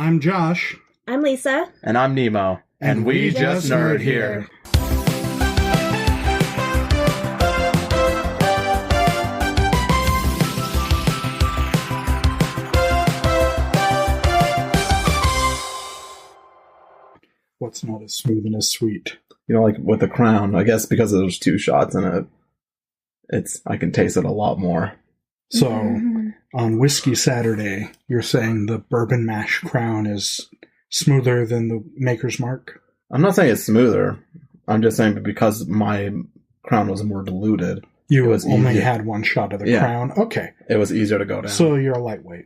I'm Josh. I'm Lisa. And I'm Nemo. And we just nerd here. What's not as smooth and as sweet? You know, like with the Crown, I guess because there's 2 shots in it, I can taste it a lot more. So, on Whiskey Saturday, you're saying the bourbon mash Crown is smoother than the Maker's Mark? I'm not saying it's smoother. I'm just saying because my Crown was more diluted. You only had 1 shot of the Crown? Okay. It was easier to go down. So you're a lightweight.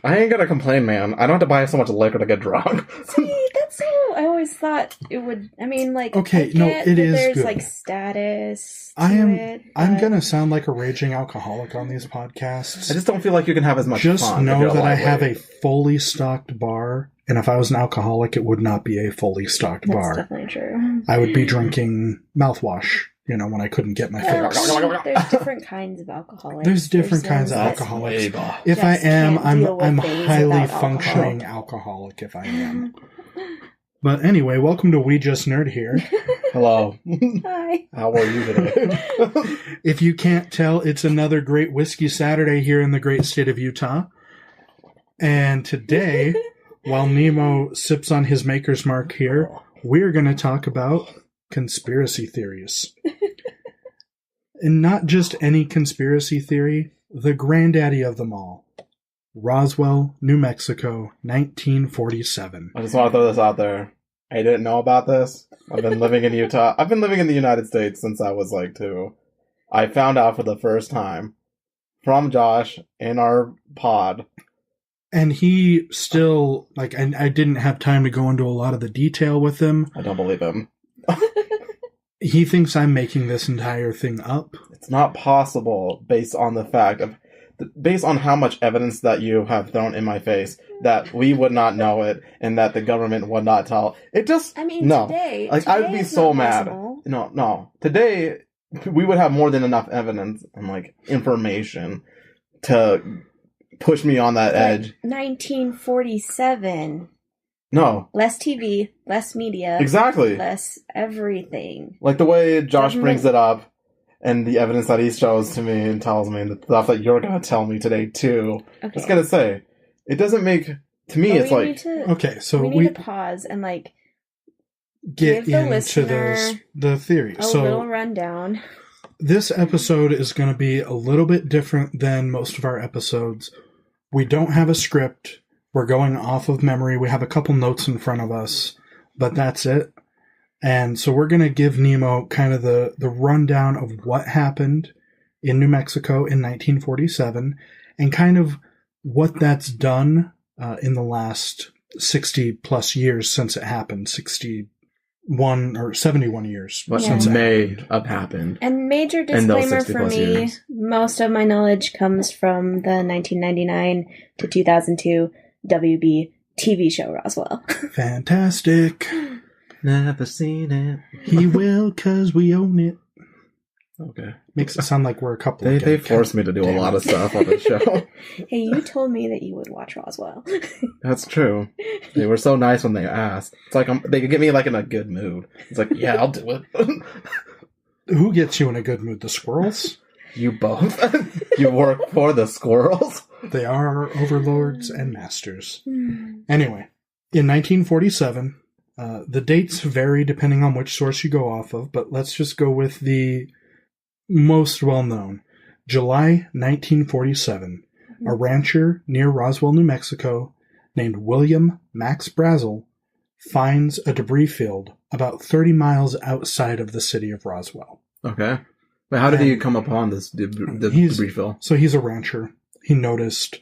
I ain't gonna complain, man. I don't have to buy so much liquor to get drunk. See, that's how I always thought it would. I mean, like, okay, no, it is there's good. Like status. I'm gonna sound like a raging alcoholic on these podcasts. I just don't feel like you can have as much fun. Just know that I have a fully stocked bar, and if I was an alcoholic, it would not be a fully stocked bar. That's definitely true. I would be drinking mouthwash. You know, when I couldn't get my fix. There's different kinds of alcoholics. There's different kinds of alcoholics. If I am, I'm highly functioning alcoholic if I am. But anyway, welcome to We Just Nerd here. Hello. Hi. How are you today? If you can't tell, it's another great Whiskey Saturday here in the great state of Utah. And today, while Nemo sips on his Maker's Mark here, we're going to talk about conspiracy theories. And not just any conspiracy theory, the granddaddy of them all. Roswell, New Mexico, 1947. I just want to throw this out there. I didn't know about this. I've been living in Utah. I've been living in the United States since I was like 2. I found out for the first time from Josh in our pod. And he still, like, I didn't have time to go into a lot of the detail with him. I don't believe him. He thinks I'm making this entire thing up. It's not possible based on the fact of, based on how much evidence that you have thrown in my face, that we would not know it and that the government would not tell. It just, I mean, no. Today I would be so mad. Possible. No. Today, we would have more than enough evidence and, like, information to push me on that edge. 1947. No. Less TV, less media. Exactly. Less everything. Like the way Josh brings it up and the evidence that he shows to me and tells me and the stuff that you're going to tell me today too. Okay. I was going to say, it doesn't make, to me, it's like... Okay, so we need to pause and like get give the into listener the theory. A little rundown. This episode is going to be a little bit different than most of our episodes. We don't have a script. We're going off of memory. We have a couple notes in front of us, but that's it. And so we're going to give Nemo kind of the rundown of what happened in New Mexico in 1947 and kind of what that's done in the last 60 plus years since it happened. 61 or 71 years since it may have happened. And major disclaimer for me, most of my knowledge comes from the 1999 to 2002 WB TV show Roswell. Fantastic. Never seen it. He will, 'cause we own it. Okay. Makes it sound like we're a couple They forced me to do a lot of stuff on the show. Hey, you told me that you would watch Roswell. That's true. They were so nice when they asked. It's like they could get me like in a good mood. It's like, yeah, I'll do it. Who gets you in a good mood? The squirrels? You both. You work for the squirrels. They are our overlords and masters. Anyway, in 1947, the dates vary depending on which source you go off of, but let's just go with the most well-known. July 1947, a rancher near Roswell, New Mexico, named William Max Brazel, finds a debris field about 30 miles outside of the city of Roswell. Okay. But how did he come upon this debris field? So he's a rancher. He noticed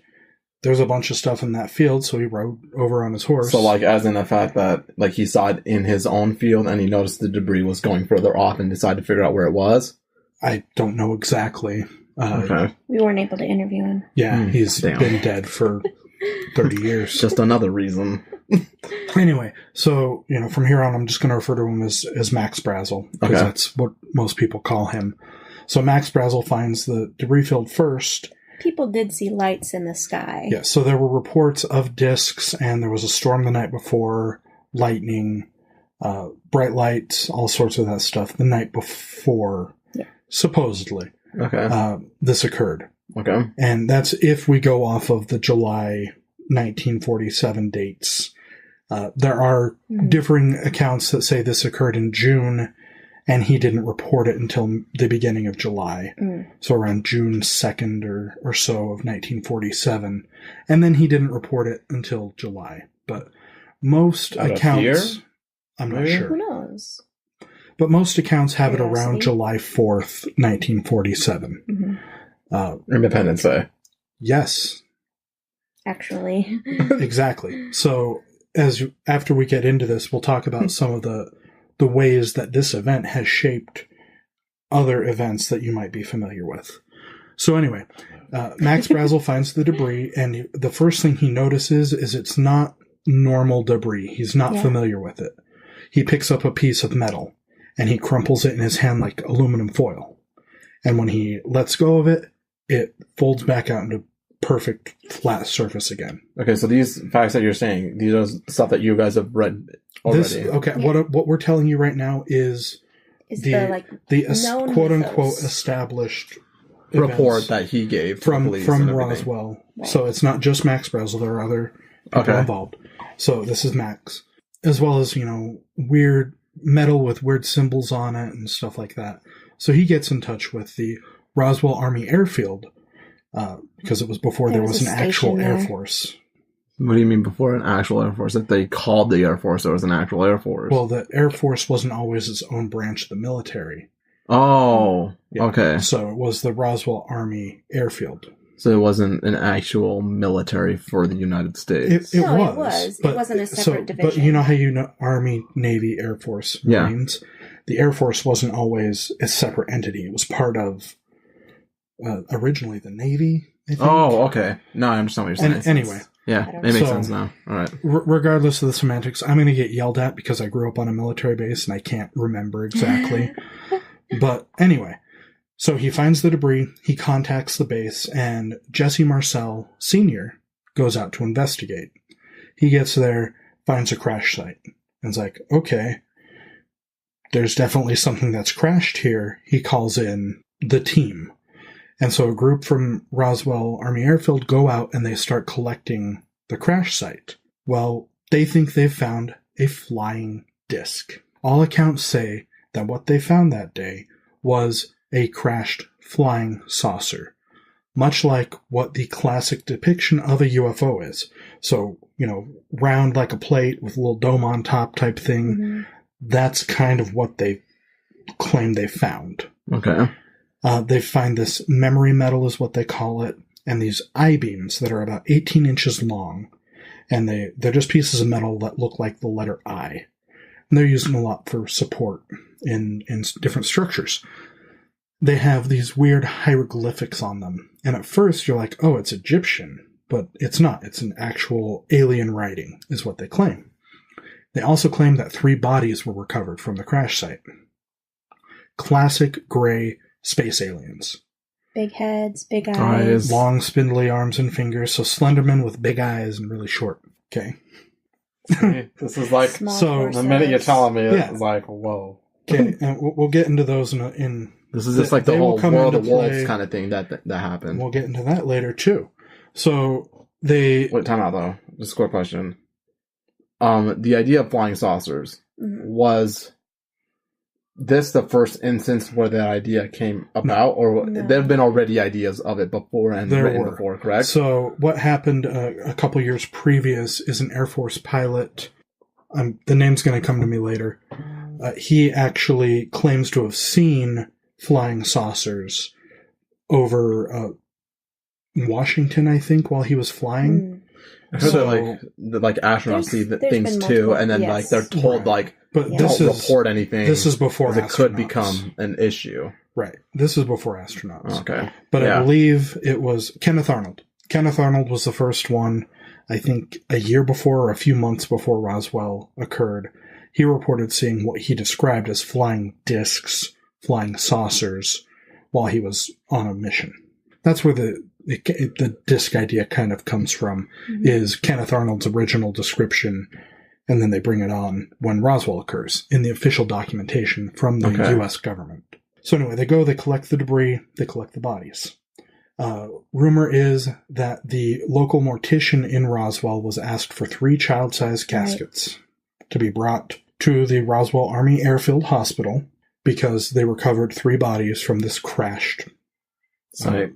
there's a bunch of stuff in that field, so he rode over on his horse. So, like, as in the fact that, like, he saw it in his own field and he noticed the debris was going further off and decided to figure out where it was? I don't know exactly. Okay. We weren't able to interview him. Yeah, he's been dead for 30 years. Just another reason. Anyway, so, from here on, I'm just going to refer to him as Max Brazel, because that's what most people call him. So Max Brazel finds the debris field first, people did see lights in the sky. Yeah, so there were reports of discs, and there was a storm the night before, lightning, bright lights, all sorts of that stuff the night before, supposedly. Okay. This occurred. Okay. And that's if we go off of the July 1947 dates. There are differing accounts that say this occurred in June, and he didn't report it until the beginning of July. So around June 2nd or so of 1947. And then he didn't report it until July. But most accounts... I'm not sure. Who knows? But most accounts have it around July 4th, 1947. Independence Day. Yes. Actually. Exactly. So after we get into this, we'll talk about some of the ways that this event has shaped other events that you might be familiar with. So anyway, Max Brazel finds the debris, and the first thing he notices is it's not normal debris. He's not familiar with it. He picks up a piece of metal, and he crumples it in his hand like aluminum foil. And when he lets go of it, it folds back out into perfect flat surface again. Okay, so these facts that you're saying, these are stuff that you guys have read already. What we're telling you right now is the quote unquote established report that he gave from Roswell. Right. So it's not just Max Brazel, there are other people involved. So this is Max, as well as, weird metal with weird symbols on it and stuff like that. So he gets in touch with the Roswell Army Airfield, because it was before there was an actual Air Force. What do you mean before an actual Air Force? That they called the Air Force, there was an actual Air Force. Well, the Air Force wasn't always its own branch of the military. Oh, okay. So it was the Roswell Army Airfield. So it wasn't an actual military for the United States. It was. But it wasn't a separate division. But you know how Army, Navy, Air Force, Marines? The Air Force wasn't always a separate entity. It was part of, originally, the Navy, I think. Oh, okay. No, I understand what you're saying. Anyway. Yeah, it makes sense now. All right. Regardless of the semantics, I'm going to get yelled at because I grew up on a military base and I can't remember exactly. But anyway, so he finds the debris, he contacts the base, and Jesse Marcel Sr. goes out to investigate. He gets there, finds a crash site, and is like, okay, there's definitely something that's crashed here. He calls in the team. And so a group from Roswell Army Airfield go out and they start collecting the crash site. Well, they think they've found a flying disc. All accounts say that what they found that day was a crashed flying saucer, much like what the classic depiction of a UFO is. So, round like a plate with a little dome on top type thing. Mm-hmm. That's kind of what they claim they found. Okay. They find this memory metal is what they call it, and these I-beams that are about 18 inches long. And they're just pieces of metal that look like the letter I. And they're used a lot for support in different structures. They have these weird hieroglyphics on them. And at first you're like, oh, it's Egyptian. But it's not. It's an actual alien writing, is what they claim. They also claim that 3 bodies were recovered from the crash site. Classic gray space aliens. Big heads, big eyes. Long, spindly arms and fingers. So Slenderman with big eyes and really short. Okay. This is like, so the minute you're telling me, it's like, whoa. Okay, and we'll get into those in this is just like the whole World of Wolves kind of thing that happened. We'll get into that later, too. So, Wait, time out, though. Just a quick question. The idea of flying saucers was this the first instance where that idea came about, or there have been already ideas of it before and written before, correct? So what happened a couple years previous is an Air Force pilot, the name's going to come to me later, he actually claims to have seen flying saucers over Washington, I think, while he was flying. I heard that like astronauts see things too, and then like they're told but don't report anything. This is before it could become an issue. Right. This is before astronauts. Okay. But I believe it was Kenneth Arnold. Kenneth Arnold was the first one, I think a year before or a few months before Roswell occurred. He reported seeing what he described as flying discs, flying saucers, while he was on a mission. That's where the the disc idea kind of comes from, is Kenneth Arnold's original description, and then they bring it on when Roswell occurs in the official documentation from the U.S. government. So anyway, they collect the debris, they collect the bodies. Rumor is that the local mortician in Roswell was asked for 3 child-sized caskets to be brought to the Roswell Army Airfield Hospital because they recovered 3 bodies from this crashed site.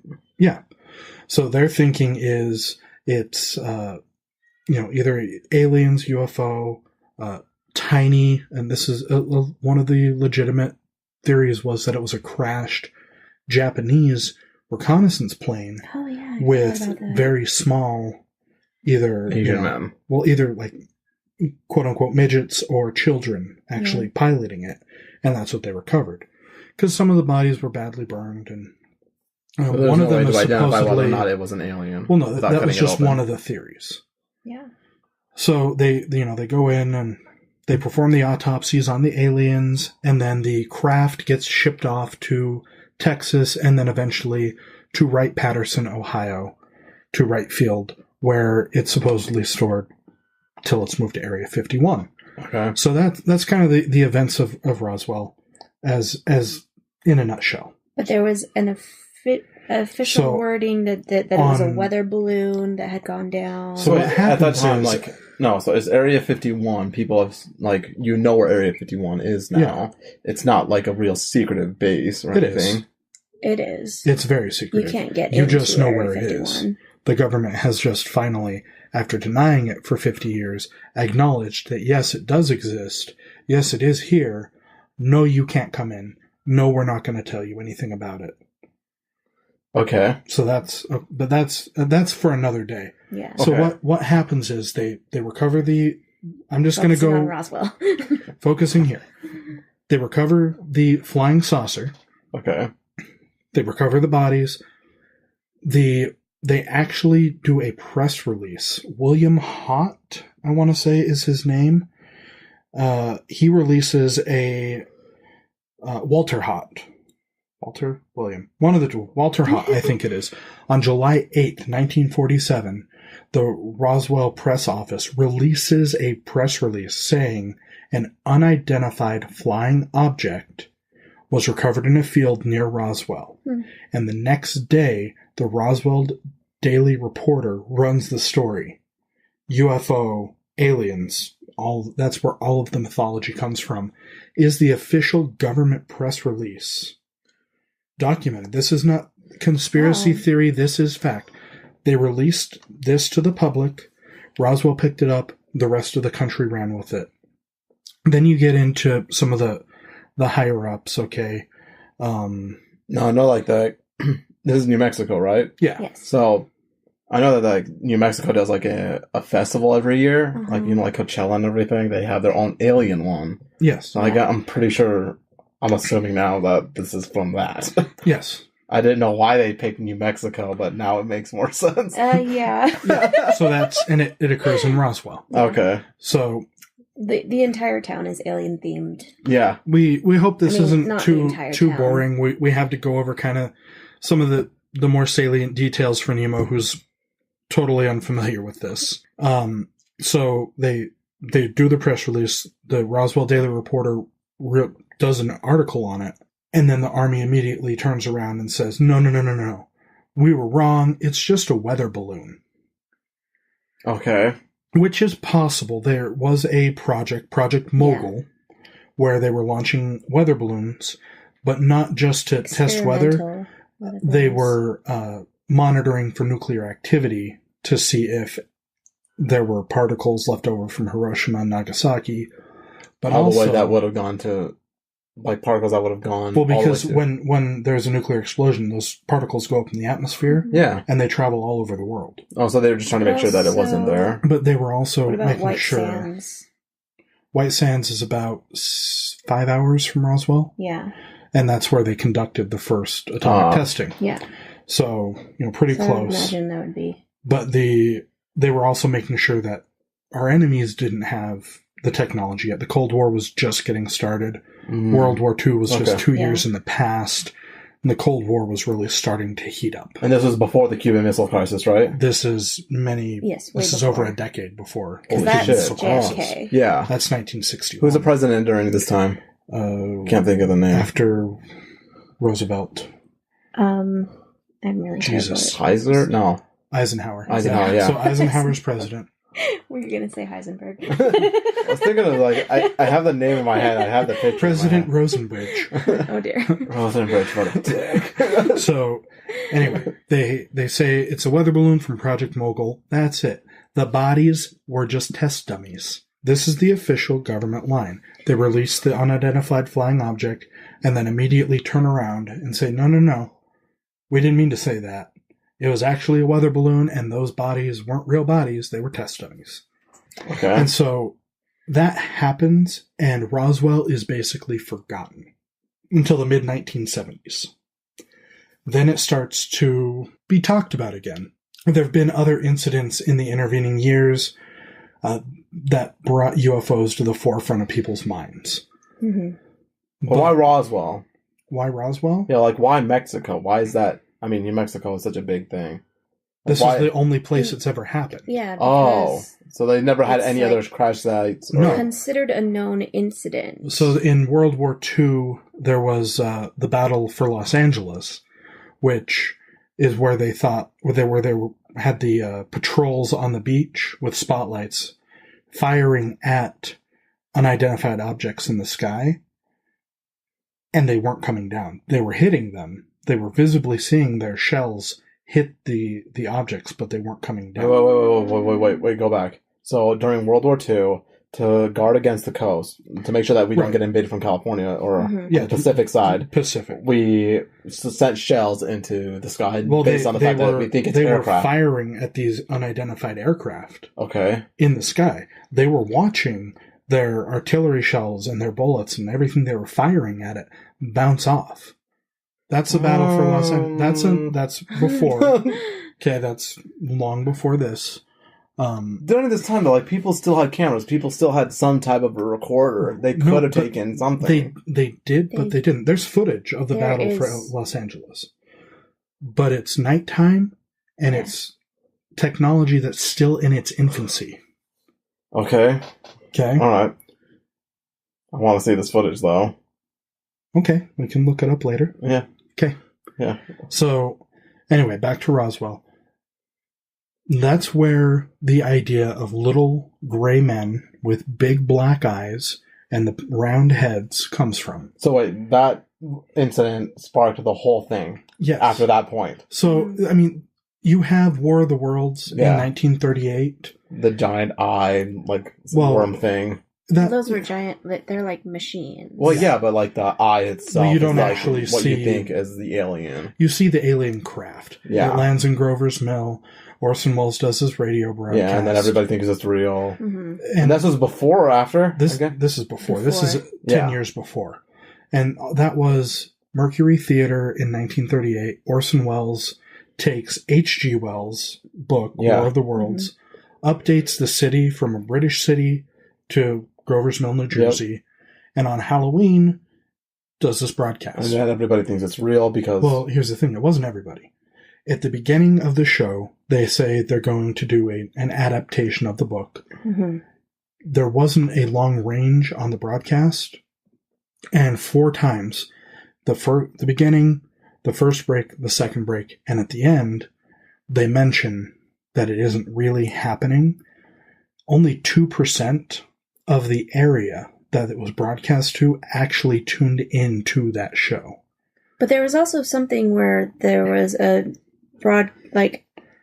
So their thinking is it's, either aliens, UFO, tiny, and this is one of the legitimate theories was that it was a crashed Japanese reconnaissance plane with very small, either Asian men. Well, either like quote unquote midgets or children actually piloting it, and that's what they recovered. Because some of the bodies were badly burned, and one of them is supposedly whether or not it was an alien. Well, no, that was just one of the theories. Yeah. So they go in and they perform the autopsies on the aliens, and then the craft gets shipped off to Texas, and then eventually to Wright-Patterson, Ohio, to Wright Field, where it's supposedly stored till it's moved to Area 51. Okay. So that's kind of the events of Roswell, as in a nutshell. But there was an official wording that it was a weather balloon that had gone down. So what happened at that time, so it's Area 51. People have, where Area 51 is now. Yeah. It's not like a real secretive base or anything. It is. It's very secretive. You can't get You just know Area where 51. It is. The government has just finally, after denying it for 50 years, acknowledged that yes, it does exist. Yes, it is here. No, you can't come in. No, we're not going to tell you anything about it. Okay. So that's for another day. Yeah. So what happens is they recover the. I'm just going to go on Roswell. Focusing here. They recover the flying saucer. Okay. They recover the bodies. They actually do a press release. William Haught, I want to say, is his name. He releases a Walter Haught. Walter? William. One of the two. Walter Haught, I think it is. On July 8th, 1947, the Roswell press office releases a press release saying an unidentified flying object was recovered in a field near Roswell. And the next day, the Roswell Daily Reporter runs the story. UFO, aliens, that's where all of the mythology comes from, is the official government press release. Documented. This is not conspiracy theory. This is fact. They released this to the public. Roswell picked it up. The rest of the country ran with it. Then you get into some of the higher ups. Okay. No, like that. This is New Mexico, right? Yeah. Yes. So I know that New Mexico does a festival every year, like Coachella and everything. They have their own alien one. Yes. So I'm pretty sure. I'm assuming now that this is from that. Yes. I didn't know why they picked New Mexico, but now it makes more sense. Yeah. So and it occurs in Roswell. Okay. So the entire town is alien themed. Yeah. We hope this isn't too town. boring. We have to go over kind of some of the more salient details for Nemo, who's totally unfamiliar with this. So they do the press release. The Roswell Daily Reporter does an article on it, and then the Army immediately turns around and says, No. We were wrong. It's just a weather balloon. Okay. Which is possible. There was a Project Mogul, where they were launching weather balloons, but not just to test weather. They were monitoring for nuclear activity to see if there were particles left over from Hiroshima and Nagasaki. But all the way that would have gone to, particles that would have gone. Well, because when there's a nuclear explosion, those particles go up in the atmosphere. Yeah. And they travel all over the world. Oh, so they were just trying to make sure that it wasn't there. But they were also making White sure. Sands? White Sands is about 5 hours from Roswell. Yeah. And that's where they conducted the first atomic testing. Yeah. So, pretty close. I would imagine that would be. But they were also making sure that our enemies didn't have the technology yet. The Cold War was just getting started. World War II was just 2 years in the past. And the Cold War was really starting to heat up. And this was before the Cuban Missile Crisis, right? This is this is over a decade before. That's shit. JFK. Yeah. That's 1961. Who was the president during this time? Can't think of the name. After Roosevelt. I'm really Jesus. Heisler? No. Eisenhower. Eisenhower, yeah. So Eisenhower's president. Were you going to say Heisenberg? I was thinking of, like, I have the name in my head. I have the picture. President Rosenbridge. Oh, dear. Rosenbridge, what a dick. So, anyway, they say it's a weather balloon from Project Mogul. That's it. The bodies were just test dummies. This is the official government line. They release the unidentified flying object and then immediately turn around and say, no. We didn't mean to say that. It was actually a weather balloon, and those bodies weren't real bodies. They were test dummies. Okay. And so that happens, and Roswell is basically forgotten until the mid-1970s. Then it starts to be talked about again. There have been other incidents in the intervening years that brought UFOs to the forefront of people's minds. Mm-hmm. But why Roswell? Why Roswell? Yeah, like, why Mexico? Why is that? I mean, New Mexico is such a big thing. This is the only place it's ever happened. Yeah. Oh, so they never had any other crash sites? No. Considered a known incident. So in World War II, there was the Battle for Los Angeles, which is where they thought they had the patrols on the beach with spotlights firing at unidentified objects in the sky, and they weren't coming down. They were hitting them. They were visibly seeing their shells hit the objects, but they weren't coming down. Wait, go back. So during World War II, to guard against the coast, to make sure that we don't get invaded from California or the Pacific side, we sent shells into the sky based on the fact that we think it's aircraft. They were firing at these unidentified aircraft in the sky. They were watching their artillery shells and their bullets and everything they were firing at it bounce off. That's the battle for Los Angeles. That's before. Okay, that's long before this. During this time, though, like, people still had cameras. People still had some type of a recorder. They could have taken something. They did, but they didn't. There's footage of the battle for Los Angeles. But it's nighttime, and it's technology that's still in its infancy. Okay. All right. I want to see this footage, though. Okay, we can look it up later. Yeah. Okay. Yeah. So, anyway, back to Roswell. That's where the idea of little gray men with big black eyes and the round heads comes from. So wait, that incident sparked the whole thing. Yes. After that point. So, I mean, you have War of the Worlds in 1938. The giant eye, worm thing. Those were giant. They're like machines. Well, yeah, but like the eye itself. Well, you don't actually what see you think is the alien. You see the alien craft. Yeah, it lands in Grover's Mill. Orson Welles does his radio broadcast. Yeah, and then everybody thinks it's real. Mm-hmm. And this was before or after? This is before. This is 10 years before. And that was Mercury Theater in 1938. Orson Welles takes H.G. Wells' book, War of the Worlds, updates the city from a British city to Grover's Mill, New Jersey, and on Halloween does this broadcast. And then everybody thinks it's real because... Well, here's the thing. It wasn't everybody. At the beginning of the show, they say they're going to do an adaptation of the book. Mm-hmm. There wasn't a long range on the broadcast, and 4 times, the beginning, the first break, the second break, and at the end, they mention that it isn't really happening. Only 2% of the area that it was broadcast to actually tuned into that show. But there was also something where there was a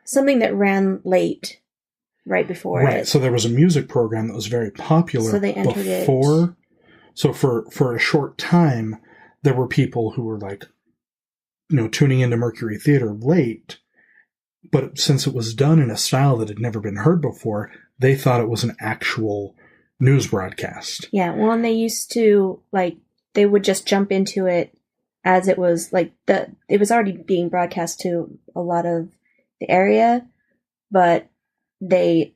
something that ran late right before it. So there was a music program that was very popular. So they entered before. it. So for a short time, there were people who were tuning into Mercury Theater late. But since it was done in a style that had never been heard before, they thought it was an actual news broadcast. Yeah, well, and they used to, they would just jump into it as it was, it was already being broadcast to a lot of the area, but they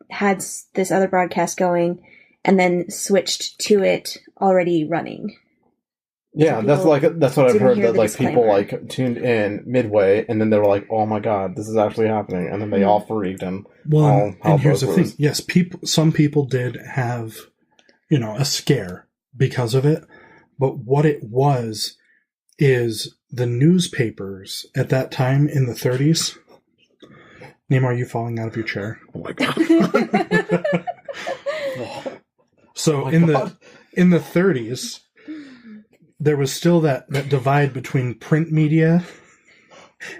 had this other broadcast going and then switched to it already running. Yeah, that's what I've didn't heard, hear that the like people disclaimer. like tuned in midway and then they were like, "Oh my god, this is actually happening," and then they all freaked and all hell and here's the broke loose. thing. Yes, some people did have, a scare because of it, but what it was is the newspapers at that time in the 30s. Nemo, are you falling out of your chair? Oh my god. So in the 30s, there was still that divide between print media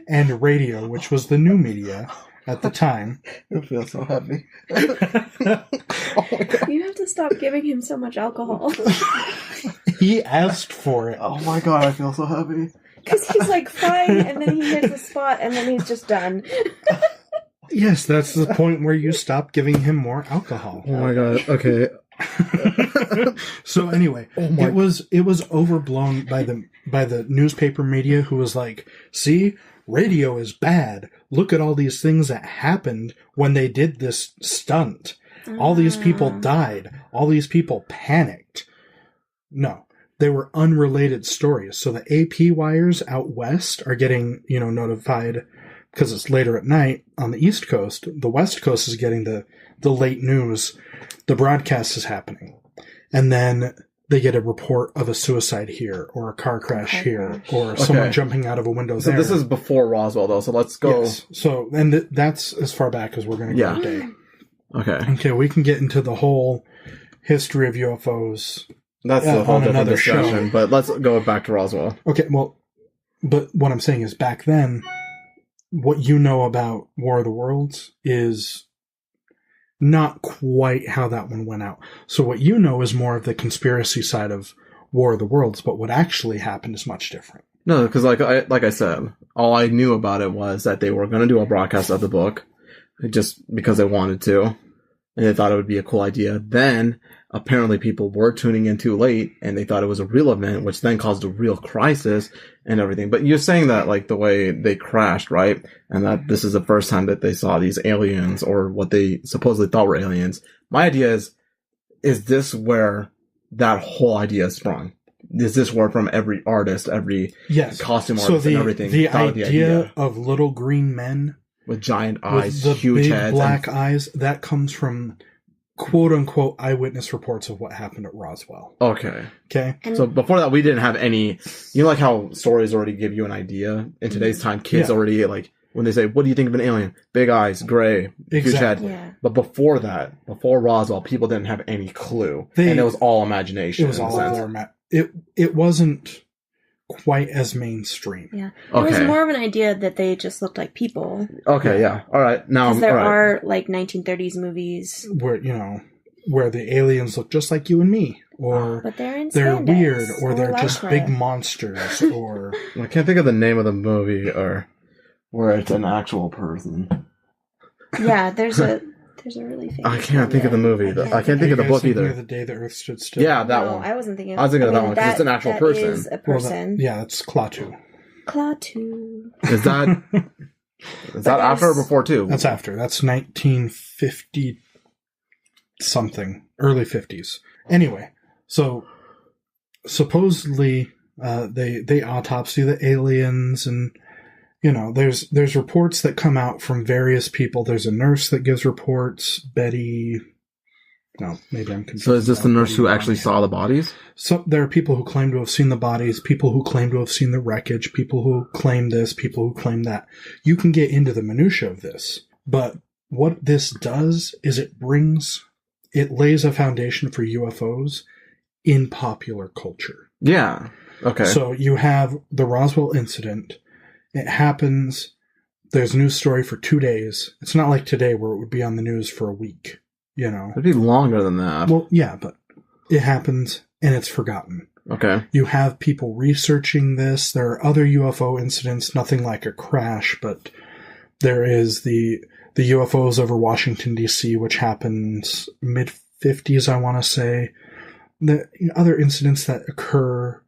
and radio, which was the new media at the time. It feels so heavy. Oh my god. You have to stop giving him so much alcohol. He asked for it. Oh my god, I feel so heavy. Because he's like fine, and then he hits a spot, and then he's just done. Yes, that's the point where you stop giving him more alcohol. Oh my god. Okay. So anyway, it was overblown by the newspaper media, who was like, "See, radio is bad. Look at all these things that happened when they did this stunt. All these people died. All these people panicked." No, they were unrelated stories. So the AP wires out west are getting, notified because it's later at night on the East Coast. The West Coast is getting the late news. The broadcast is happening. And then they get a report of a suicide here, or a car crash here, or someone jumping out of a window there. So this is before Roswell, though, so let's go. Yes. So, and that's as far back as we're going to go today. Okay, we can get into the whole history of UFOs. That's a whole different another discussion, show. But let's go back to Roswell. Okay, well, but what I'm saying is, back then, what you know about War of the Worlds is not quite how that one went out. So what you know is more of the conspiracy side of War of the Worlds, but what actually happened is much different. No, because like I said, all I knew about it was that they were going to do a broadcast of the book, just because they wanted to, and they thought it would be a cool idea. Then apparently people were tuning in too late, and they thought it was a real event, which then caused a real crisis and everything. But you're saying that like the way they crashed, right? And that this is the first time that they saw these aliens, or what they supposedly thought were aliens. My idea is this where that whole idea sprung? Is this where from every artist, every costume artist and everything? The idea of little green men with giant eyes, with the huge big heads, black eyes, that comes from quote-unquote eyewitness reports of what happened at Roswell. Okay. And so before that, we didn't have any, like how stories already give you an idea. In today's time, kids already, like, when they say, what do you think of an alien? Big eyes, gray, huge head. Yeah. But before that, before Roswell, people didn't have any clue. And it was all imagination. It was all it wasn't quite as mainstream. Yeah. Okay. It was more of an idea that they just looked like people. Okay, yeah. All right. Now, because there are like 1930s movies where the aliens look just like you and me, or but they're weird, or they're like just big monsters, or I can't think of the name of the movie, or where it's an actual person. Yeah, there's a really famous. I can't think of the movie. I can't think of the book either. The Day the Earth Stood Still. Yeah, that one. I wasn't thinking. I was thinking of that one because it's an actual person. Is a person. It's Klaatu. Klaatu. Is that after or before too? That's after. That's 1950 something, early 50s. Anyway, so supposedly they autopsy the aliens, and there's reports that come out from various people. There's a nurse that gives reports, Betty. No, maybe I'm confused. So is this the nurse who actually saw the bodies? So there are people who claim to have seen the bodies, people who claim to have seen the wreckage, people who claim this, people who claim that. You can get into the minutia of this, but what this does is it lays a foundation for UFOs in popular culture. Yeah. Okay. So you have the Roswell incident. It happens. There's a news story for 2 days. It's not like today where it would be on the news for a week. It'd be longer than that. Well, yeah, but it happens and it's forgotten. Okay. You have people researching this. There are other UFO incidents, nothing like a crash, but there is the UFOs over Washington, D.C., which happens mid-50s, I want to say. The other incidents that occur,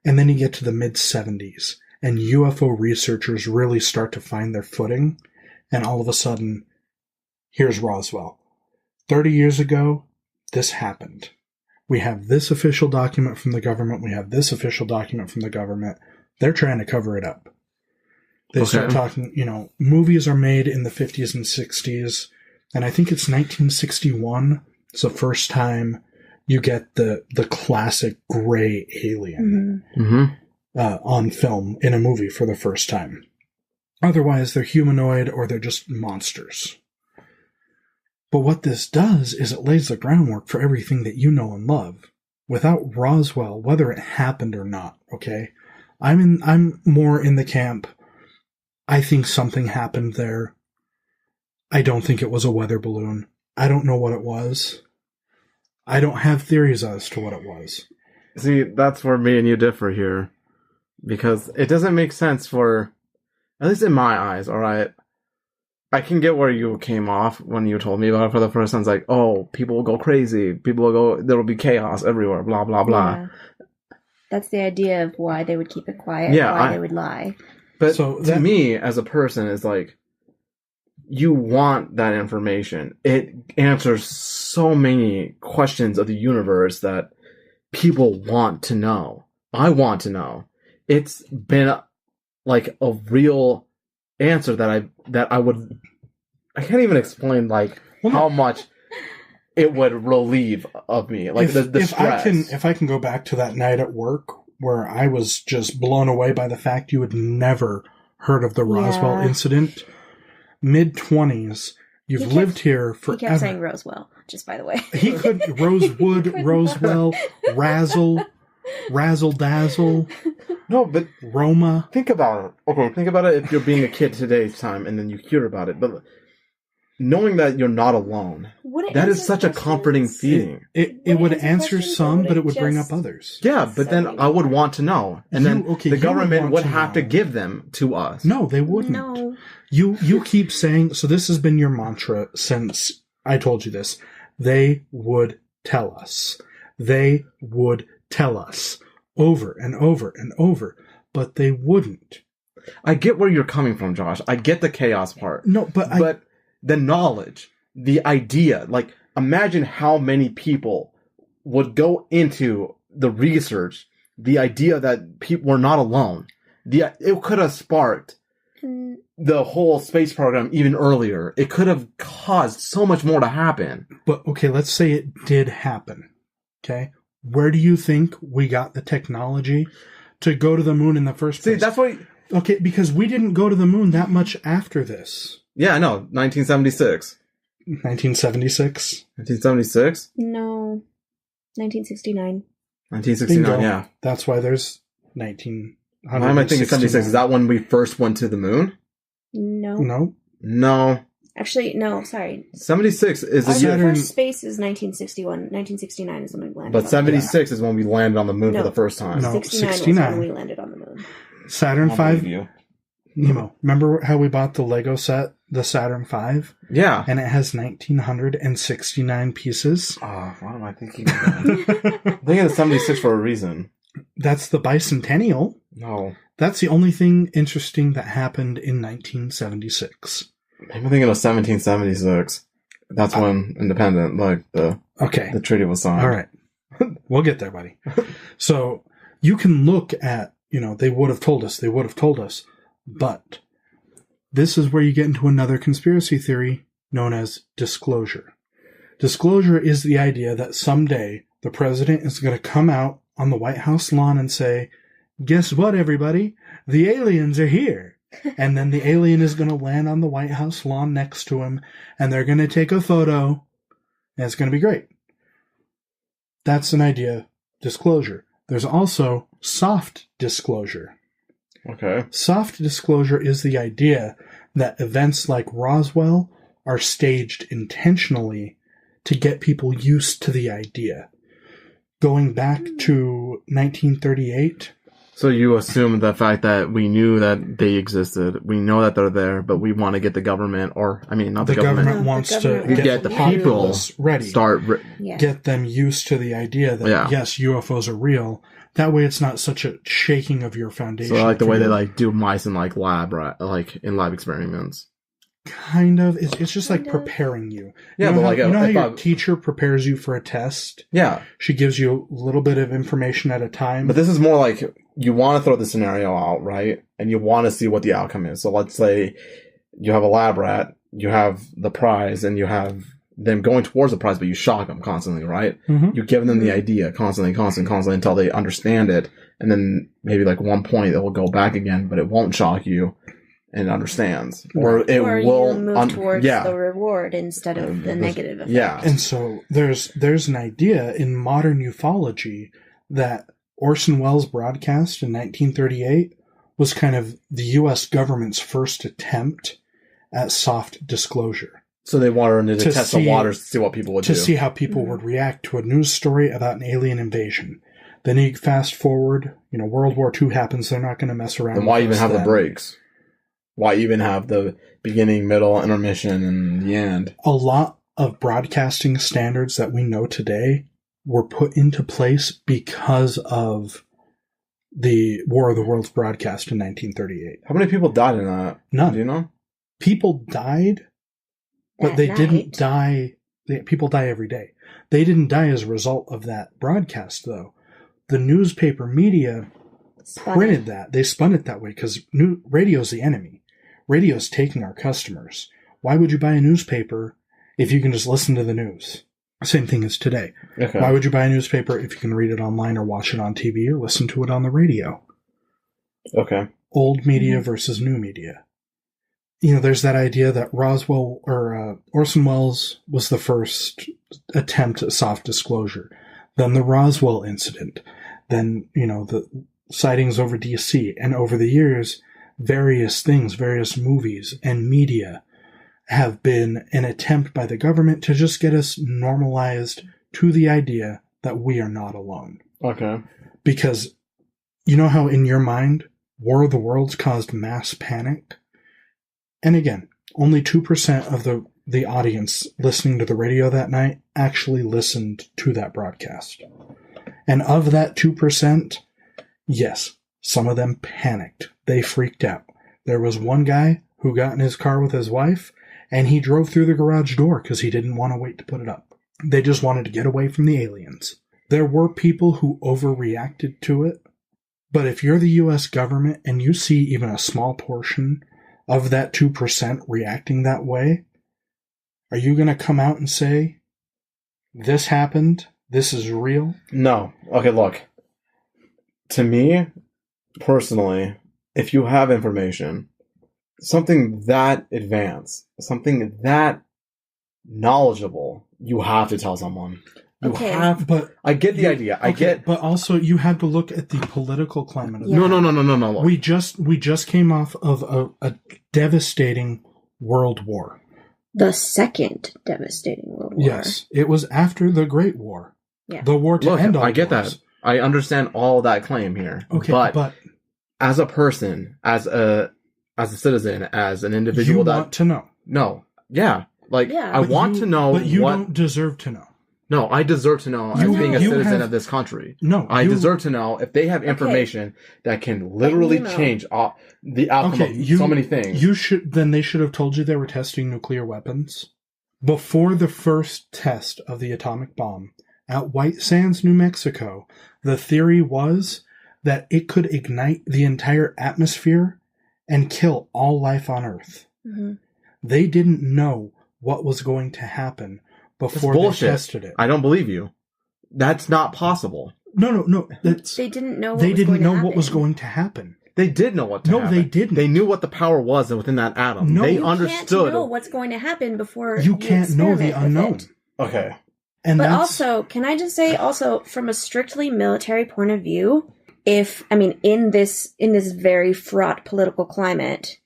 and then you get to the mid-70s, and UFO researchers really start to find their footing, and all of a sudden, here's Roswell. 30 years ago, this happened. We have this official document from the government. We have this official document from the government. They're trying to cover it up. They start talking, movies are made in the 50s and 60s. And I think it's 1961. It's the first time you get the classic gray alien on film in a movie for the first time. Otherwise, they're humanoid or they're just monsters. But what this does is it lays the groundwork for everything that you know and love. Without Roswell, whether it happened or not, okay? I'm more in the camp. I think something happened there. I don't think it was a weather balloon. I don't know what it was. I don't have theories as to what it was. See, that's where me and you differ here. Because it doesn't make sense for, at least in my eyes, alright? I can get where you came off when you told me about it for the first time. It's like, oh, people will go crazy. People will go, there will be chaos everywhere, blah, blah, blah. Yeah. That's the idea of why they would keep it quiet, why they would lie. But so to me, as a person, it's like, you want that information. It answers so many questions of the universe that people want to know. I want to know. It's been like a real answer that I can't even explain how much it would relieve of me. Like the stress. If I can go back to that night at work where I was just blown away by the fact you had never heard of the Roswell incident. Mid-20s, you've lived here forever. He kept saying Roswell, just by the way. He could Rosewood, Roswell, Razzle Dazzle. No, but Roma. Think about it. Okay, think about it if you're being a kid today's time and then you hear about it. But knowing that you're not alone, that is such a comforting feeling. It would answer some, but it would bring up others. Yeah, but then I would want to know. And then the government would have to give them to us. No, they wouldn't. No. You keep saying, so this has been your mantra since I told you this. They would tell us. They would tell us over and over and over, but they wouldn't. I get where you're coming from, Josh. I get the chaos part. No, but the knowledge, the idea, like imagine how many people would go into the research, the idea that people were not alone. It could have sparked the whole space program even earlier. It could have caused so much more to happen. But okay, let's say it did happen. Okay? Where do you think we got the technology to go to the moon in the first place? See, that's why... Okay, because we didn't go to the moon that much after this. Yeah, I know. 1976. 1976? 1976? No. 1969. 1969, Bingo. Yeah. That's why there's 19... Why am I thinking 76? Is that when we first went to the moon? No. No. Actually, no, sorry. 76 is Our the year. first space is 1961. 1969 is when we landed. But 76 is when we landed on the moon for the first time. No, 69 was when we landed on the moon. Saturn V. Nemo. Remember how we bought the Lego set, the Saturn V? Yeah. And it has 1,969 pieces. Oh, what am I thinking of? I'm thinking of 76 for a reason. That's the bicentennial. No. That's the only thing interesting that happened in 1976. I'm thinking of 1776. That's when independent, the treaty was signed. All right. We'll get there, buddy. So you can look at, they would have told us. But this is where you get into another conspiracy theory known as disclosure. Disclosure is the idea that someday the president is going to come out on the White House lawn and say, guess what, everybody? The aliens are here. And then the alien is going to land on the White House lawn next to him, and they're going to take a photo, and it's going to be great. That's an idea. Disclosure. There's also soft disclosure. Okay. Soft disclosure is the idea that events like Roswell are staged intentionally to get people used to the idea. Going back to 1938. So you assume the fact that we knew that they existed, we know that they're there, but we want to get the government, not the government wants to get the people ready. Get them used to the idea that, yes, UFOs are real. That way it's not such a shaking of your foundation. So I like the way they do mice in lab, right? Like in lab experiments. Kind of. It's just like Kind of. preparing you. Yeah, you know but how, like, you know how if your I- teacher prepares you for a test? Yeah. She gives you a little bit of information at a time. But this is more like you want to throw the scenario out, right? And you want to see what the outcome is. So let's say you have a lab rat, you have the prize, and you have them going towards the prize, but you shock them constantly, right? Mhm. You give them the idea constantly until they understand it. And then maybe like one point it will go back again, but it won't shock you and it understands. Or it or will you move towards yeah. the reward instead of the negative effect. Yeah. And so there's an idea in modern ufology that Orson Welles' broadcast in 1938 was kind of the U.S. government's first attempt at soft disclosure. So they wanted to test the waters to see what people would do. To see how people would react to a news story about an alien invasion. Then you fast forward, World War II happens, they're not going to mess around. Then why with even us have then. the breaks? Why even have the beginning, middle, intermission, and the end? A lot of broadcasting standards that we know today were put into place because of the War of the Worlds broadcast in 1938. How many people died in that? None. Do you know? People died, but At they night. didn't die. People die every day. They didn't die as a result of that broadcast, though. The newspaper media printed that. They spun it that way because radio's the enemy. Radio's taking our customers. Why would you buy a newspaper if you can just listen to the news? Same thing as today. Okay. Why would you buy a newspaper if you can read it online or watch it on TV or listen to it on the radio? Okay. Old media versus new media. There's that idea that Roswell or Orson Welles was the first attempt at soft disclosure. Then the Roswell incident. Then, the sightings over DC. And over the years, various things, various movies and media have been an attempt by the government to just get us normalized to the idea that we are not alone. Okay. Because you know how in your mind, War of the Worlds caused mass panic? And again, only 2% of the audience listening to the radio that night actually listened to that broadcast. And of that 2%, yes, some of them panicked. They freaked out. There was one guy who got in his car with his wife, and he drove through the garage door because he didn't want to wait to put it up. They just wanted to get away from the aliens. There were people who overreacted to it, but if you're the U.S. government and you see even a small portion of that 2% reacting that way, are you going to come out and say, this happened, this is real? No. Okay, look. To me, personally, if you have information, something that advanced, something that knowledgeable, you have to tell someone. You Okay. have. But I get the idea. I get. But also, you have to look at the political climate of Yeah. No. Look. We just came off of a devastating world war. The second devastating world war. Yes, it was after the Great War. Yeah. The war to Look, end all I get wars. that. I understand all that claim here. Okay, but as a person, as a citizen, as an you individual, want to know. no, yeah, like Yeah. I But want to know. But you what, don't deserve to know. No, I deserve to know You- as being a you citizen have- of this country. No, I you- deserve to know if they have information that can literally Nemo. change the outcome of so many things. Then they should have told you they were testing nuclear weapons before the first test of the atomic bomb at White Sands, New Mexico. The theory was that it could ignite the entire atmosphere and kill all life on Earth. Mm-hmm. They didn't know what was going to happen That's before they bullshit. tested it. I don't believe you. That's not possible. No. They didn't know. They didn't know what was going to happen. They did know what to No, happen. they didn't. They knew what the power was within that atom. No. They You Can't understood. know what's going to happen before You can't know the experiment with unknown. it. Okay. And But that's, also, can I just say, also from a strictly military point of view, in this very fraught political climate,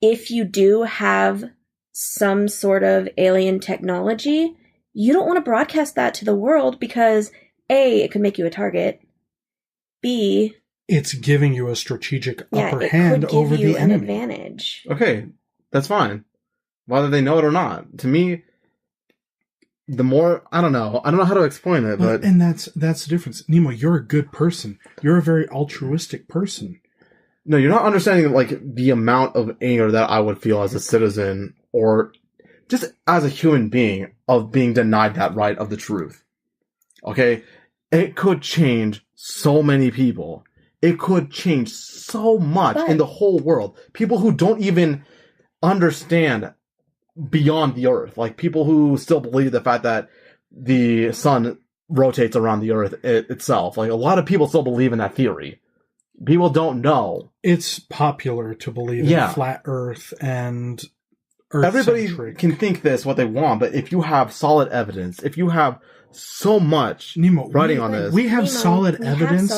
if you do have some sort of alien technology, you don't want to broadcast that to the world because A, it could make you a target. B, it's giving you a strategic upper it hand could give over you the an enemy. advantage. Okay. That's fine. Whether they know it or not. To me, the more I don't know how to explain it, but And that's the difference. Nemo, you're a good person. You're a very altruistic person. No, you're not understanding, like, the amount of anger that I would feel as a citizen, or just as a human being, of being denied that right of the truth. Okay? It could change so many people. It could change so much in the whole world. People who don't even understand beyond the Earth. Like, people who still believe the fact that the sun rotates around the Earth itself. Like, a lot of people still believe in that theory. People don't know. It's popular to believe in flat Earth and Everybody Earth-centric. can think this what they want, but if you have solid evidence, if you have so much writing on this, we have solid evidence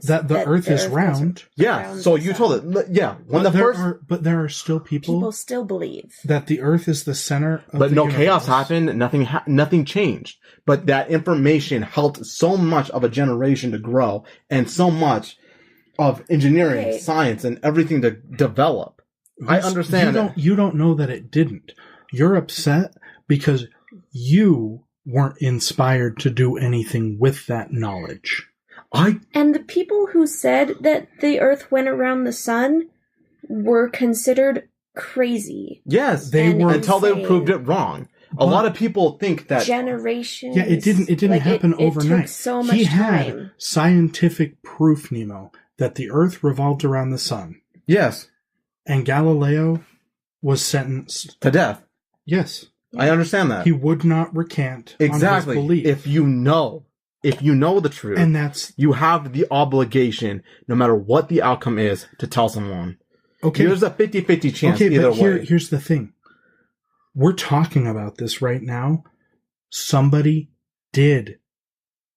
that the Earth is round. Yeah, so you told it. Yeah, when but there are still people still believe that the Earth is the center of but the no universe. chaos happened. Nothing changed. But that information helped so much of a generation to grow, and so much of engineering, science, and everything to develop. I understand. You don't know that it didn't. You're upset because you weren't inspired to do anything with that knowledge. And the people who said that the Earth went around the sun were considered crazy. Yes, they were until they proved it wrong. A lot of people think that generations. Yeah, it didn't happen overnight. It took so much he time. Had scientific proof, Nemo, that the Earth revolved around the sun. Yes. And Galileo was sentenced to death. Yes. I understand that. He would not recant exactly. on his belief. If you know the truth, and you have the obligation, no matter what the outcome is, to tell someone. Okay. There's a 50-50 chance either way. Here's the thing. We're talking about this right now. Somebody did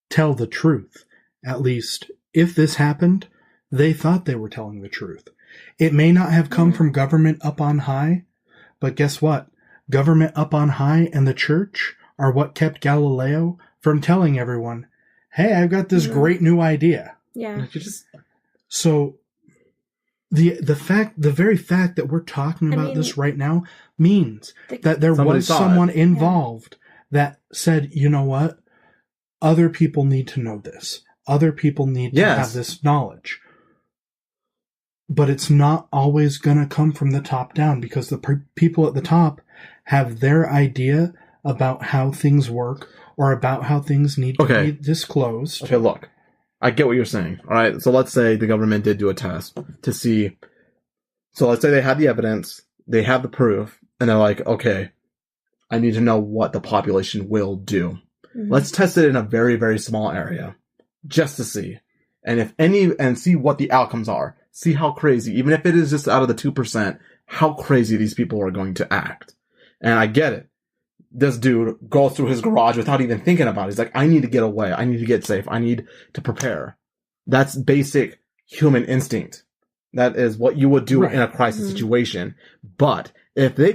tell the truth. At least, if this happened, they thought they were telling the truth. It may not have come from government up on high, but guess what? Government up on high and the church are what kept Galileo from telling everyone, hey, I've got this great new idea. Yeah. So the very fact that we're talking about this right now means that there was someone involved that said, you know what? Other people need to know this. Other people need to have this knowledge. But it's not always going to come from the top down, because the people at the top have their idea about how things work or about how things need to be disclosed. Okay, look. I get what you're saying. All right, so let's say the government did do a test to see. So let's say they had the evidence, they have the proof, and they're like, okay, I need to know what the population will do. Mm-hmm. Let's test it in a very, very small area just to see. And see what the outcomes are. See how crazy, even if it is just out of the 2%, how crazy these people are going to act. And I get it. This dude goes through his garage without even thinking about it. He's like, I need to get away. I need to get safe. I need to prepare. That's basic human instinct. That is what you would do in a crisis situation. But if they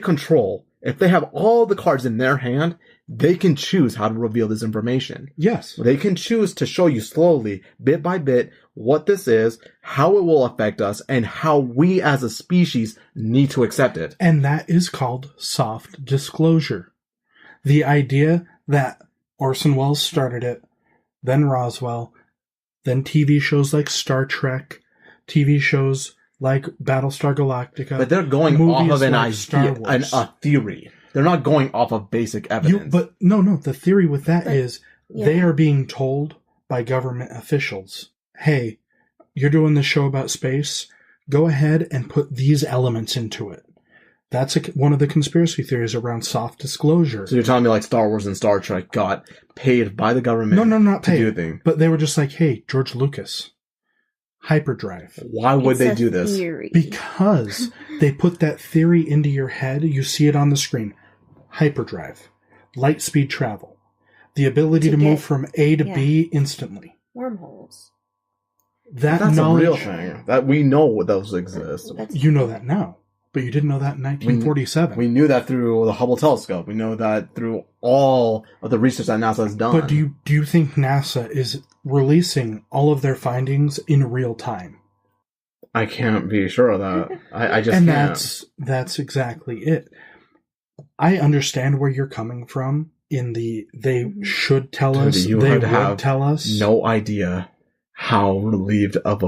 have all the cards in their hand, they can choose how to reveal this information. Yes. They can choose to show you slowly, bit by bit, what this is, how it will affect us, and how we as a species need to accept it. And that is called soft disclosure. The idea that Orson Welles started it, then Roswell, then TV shows like Star Trek, TV shows like Battlestar Galactica. But they're going off of an idea, a theory. They're not going off of basic evidence. No. The theory with that is they are being told by government officials, hey, you're doing this show about space. Go ahead and put these elements into it. That's one of the conspiracy theories around soft disclosure. So you're telling me like Star Wars and Star Trek got paid by the government? No, not paid. To do a thing. But they were just like, hey, George Lucas, hyperdrive. Why would they do this? Theory. Because they put that theory into your head. You see it on the screen. Hyperdrive. Light speed travel. The ability to move from A to B instantly. Wormholes. That's knowledge, a real thing. That we know those exist. You know that now. But you didn't know that in 1947. We knew that through the Hubble telescope. We know that through all of the research that NASA has done. But do you think NASA is releasing all of their findings in real time? I can't be sure of that. I just can't. That's exactly it. I understand where you're coming from in they should tell us, they would tell us. No idea how relieved of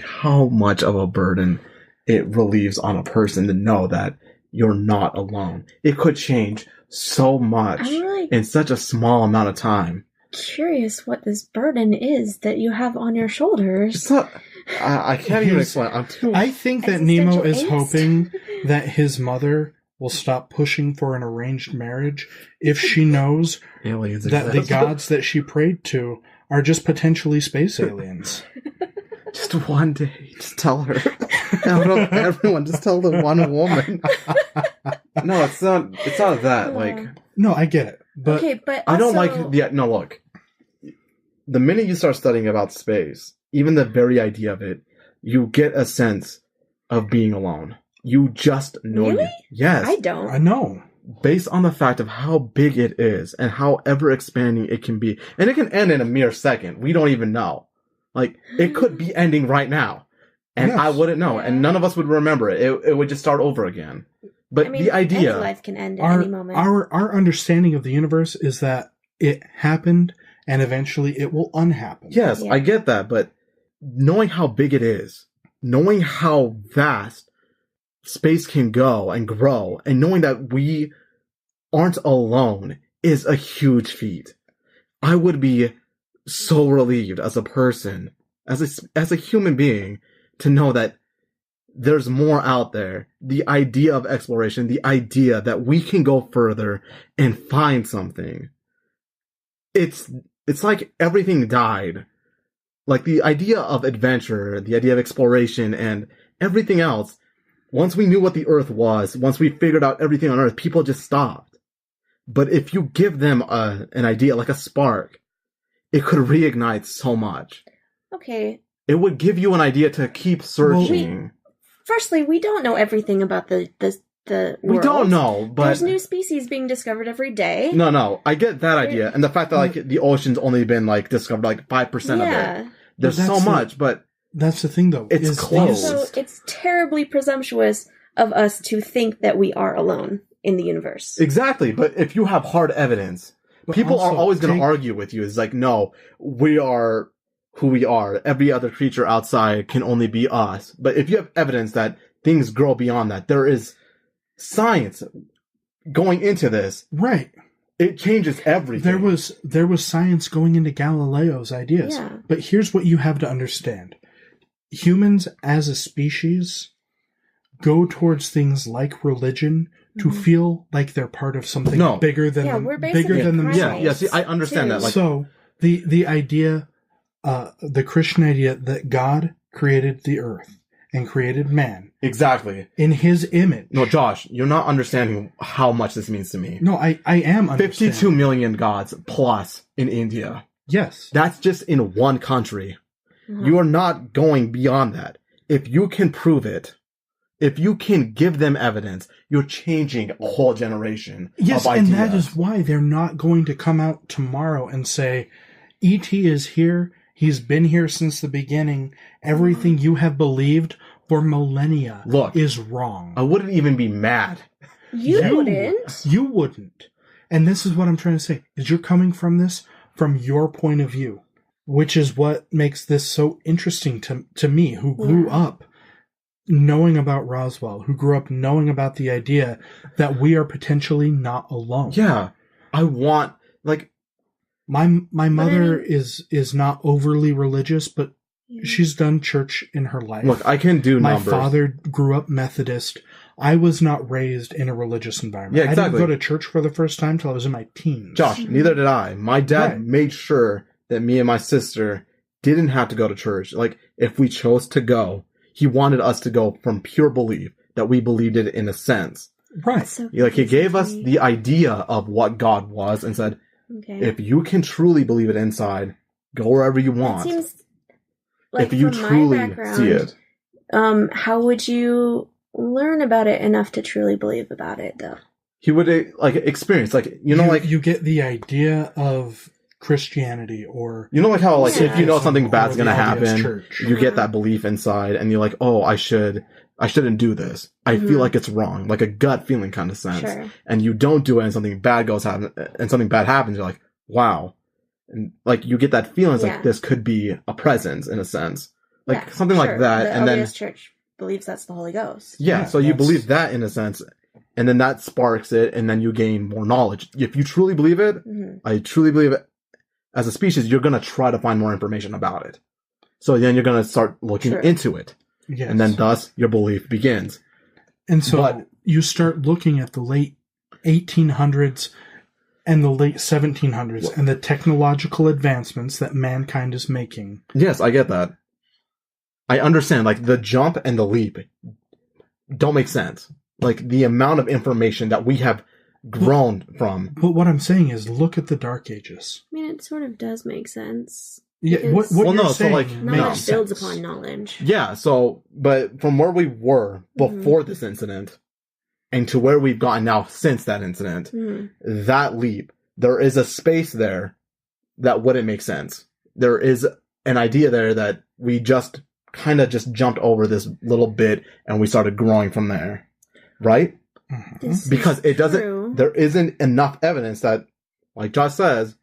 how much of a burden it relieves on a person to know that you're not alone. It could change so much I'm really in such a small amount of time. curious what this burden is that you have on your shoulders. It's not, I can't even explain. I think that Nemo is Existential angst? hoping that his mother will stop pushing for an arranged marriage if she knows Aliens that the exist. gods that she prayed to are just potentially space aliens. Just one day, just tell her. Out of everyone, just tell the one woman. No, it's not that. Like, No, I get it. But Okay, but I don't also- like the. No, look. The minute you start studying about space, even the very idea of it, you get a sense of being alone. You just know. Really? Yes. I don't. I know. Based on the fact of how big it is and how ever expanding it can be. And it can end in a mere second. We don't even know. Like, it could be ending right now. And Yes. I wouldn't know. And none of us would remember it. It would just start over again. But I mean, the idea... any life can end at any moment. Our understanding of the universe is that it happened and eventually it will unhappen. Yes, Yeah. I get that. But knowing how big it is, knowing how vast space can go and grow, and knowing that we aren't alone is a huge feat. I would be so relieved as a person, as a human being, to know that there's more out there. The idea of exploration, the idea that we can go further and find something. It's like everything died. Like the idea of adventure, the idea of exploration and everything else, once we knew what the Earth was, once we figured out everything on Earth, people just stopped. But if you give them an idea, like a spark, it could reignite so much. Okay. It would give you an idea to keep searching. Firstly, we don't know everything about the We world. don't know, but... There's new species being discovered every day. No, I get that idea. And the fact that, like, the ocean's only been, like, discovered, like, 5% of it. There's But so that's much, but... That's the thing, though. It's is close. these- So it's terribly presumptuous of us to think that we are alone in the universe. Exactly, but if you have hard evidence, But people are also, always going take- to argue with you. It's like, no, we are who we are. Every other creature outside can only be us. But if you have evidence that things grow beyond that, there is science going into this. Right. It changes everything. There was science going into Galileo's ideas. Yeah. But here's what you have to understand. Humans as a species go towards things like religion to Mhm. feel like they're part of something No. bigger than Yeah, them, we're bigger basically than primates. themselves. Yeah, see, I understand that. Like, So the idea, the Christian idea that God created the earth and created man exactly. in his image. No, Josh, you're not understanding how much this means to me. No, I am 52 understanding. million gods plus in India. Yes. That's just in one country. Uh-huh. You are not going beyond that. If you can prove it, if you can give them evidence, you're changing a whole generation Yes, of and ideas. that is why they're not going to come out tomorrow and say, E.T. is here. He's been here since the beginning. Everything you have believed for millennia Look, is wrong. I wouldn't even be mad. You wouldn't. You wouldn't. And this is what I'm trying to say, is you're coming from this from your point of view, which is what makes this so interesting to me, who grew up knowing about Roswell, who grew up knowing about the idea that we are potentially not alone. Yeah, I want, like, My mother mean- is not overly religious, but she's done church in her life. look, I can do My numbers. father grew up Methodist. I was not raised in a religious environment. Yeah, exactly. I didn't go to church for the first time till I was in my teens. Josh, neither did I. My dad Right. made sure that me and my sister didn't have to go to church. Like, if we chose to go, he wanted us to go from pure belief that we believed it in a sense. Right. So Like, he crazy gave to us me. the idea of what God was and said, Okay. if you can truly believe it inside, go wherever you That want. seems like if you from truly my background, see it. How would you learn about it enough to truly believe about it, though? He would, like, experience, like, you know, like, you get the idea of Christianity, or you know, like how, like, Yeah. if you know something bad's or the gonna idea of happen, church. you get that belief inside, and you're like, oh, I shouldn't do this. I feel Mhm. like it's wrong, like a gut feeling kind of sense. Sure. And you don't do it, and something bad happens. You're like, wow, And like you get that feeling, it's Yeah. like this could be a presence in a sense, like Yeah, something sure. like that. The And LDS then Church believes that's the Holy Ghost. Yeah, so you that's- believe that in a sense, and then that sparks it, and then you gain more knowledge. If you truly believe it, Mhm. I truly believe it. As a species, you're gonna try to find more information about it. So then you're gonna start looking True. into it, Yes. and then thus your belief begins. And so But- you start looking at the late 1800s and the late 1700s and the technological advancements that mankind is making. Yes, I get that. I understand. Like the jump and the leap don't make sense. Like the amount of information that we have grown from. But what I'm saying is, look at the Dark Ages. I mean, it sort of does make sense. Yeah, Because- what Well, you're no, so, saying like, makes Knowledge builds sense. upon knowledge. Yeah. So, but from where we were before this incident, and to where we've gotten now since that incident, Mhm. that leap, there is a space there that wouldn't make sense. There is an idea there that we just kind of just jumped over this little bit and we started growing from there. Right? Mhm. This Because is it doesn't, true. there isn't enough evidence that, like Josh says,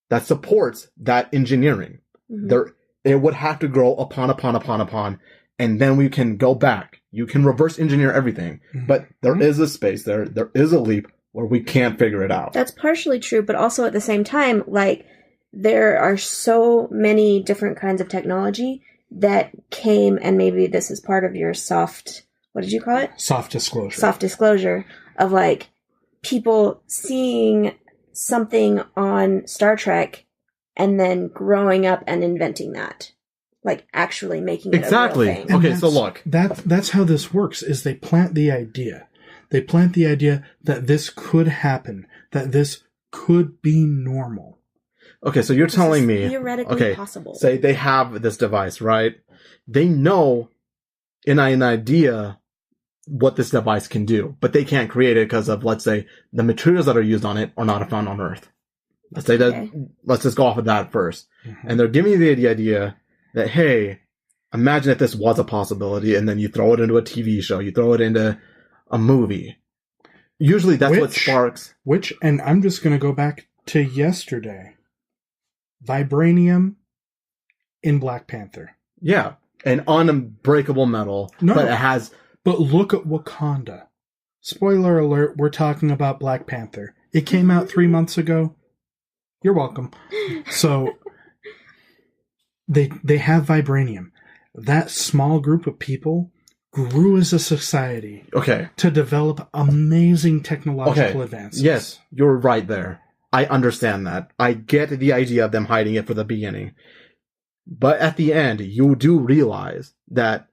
that supports that engineering. Mhm. There, it would have to grow upon, and then we can go back. You can reverse engineer everything, Mhm. but there is a space there. There is a leap where we can't figure it out. That's partially true, but also at the same time, like, there are so many different kinds of technology that came, and maybe this is part of your what did you call it? Soft disclosure. Soft disclosure of, like, people seeing something on Star Trek and then growing up and inventing that. Like, actually making it Exactly. a real thing. And Okay, so look. That's how this works, is they plant the idea. They plant the idea that this could happen, that this could be normal. Okay, so you're This telling is me, theoretically okay, possible. say they have this device, right? They know in an idea what this device can do, but they can't create it because of, let's say, the materials that are used on it are not found on Earth. Let's say that, Okay. let's just go off of that first. Mhm. And they're giving you the idea that, hey, imagine if this was a possibility, and then you throw it into a TV show, you throw it into a movie. Usually that's what Which- sparks. And I'm just going to go back to yesterday. Vibranium in Black Panther. Yeah, an unbreakable metal, No. but it has. But look at Wakanda. Spoiler alert, we're talking about Black Panther. It came out 3 months ago. You're welcome. So, they have vibranium. That small group of people grew as a society Okay. to develop amazing technological Okay. advances. Yes, you're right there. I understand that. I get the idea of them hiding it for the beginning. But at the end, you do realize that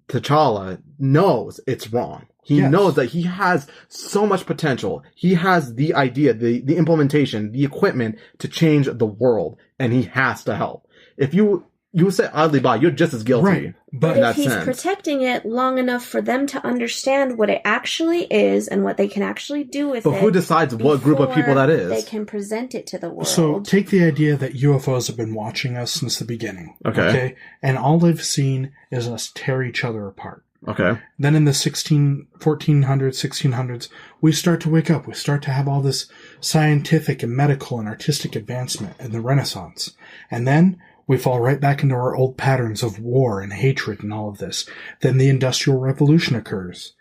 T'Challa knows it's wrong. He Yes. knows that he has so much potential. He has the idea, the implementation, the equipment to change the world, and he has to help. If you say idly by, you're just as guilty. Right. But But in if that he's sense. protecting it long enough for them to understand what it actually is and what they can actually do with But it, who decides what group of people that before They is? can present it to the world. so take the idea that UFOs have been watching us since the beginning. Okay. And all they've seen is us tear each other apart. Okay. Then in the 1400s, 1600s, we start to wake up. We start to have all this scientific and medical and artistic advancement in the Renaissance. And then we fall right back into our old patterns of war and hatred and all of this. Then the Industrial Revolution occurs.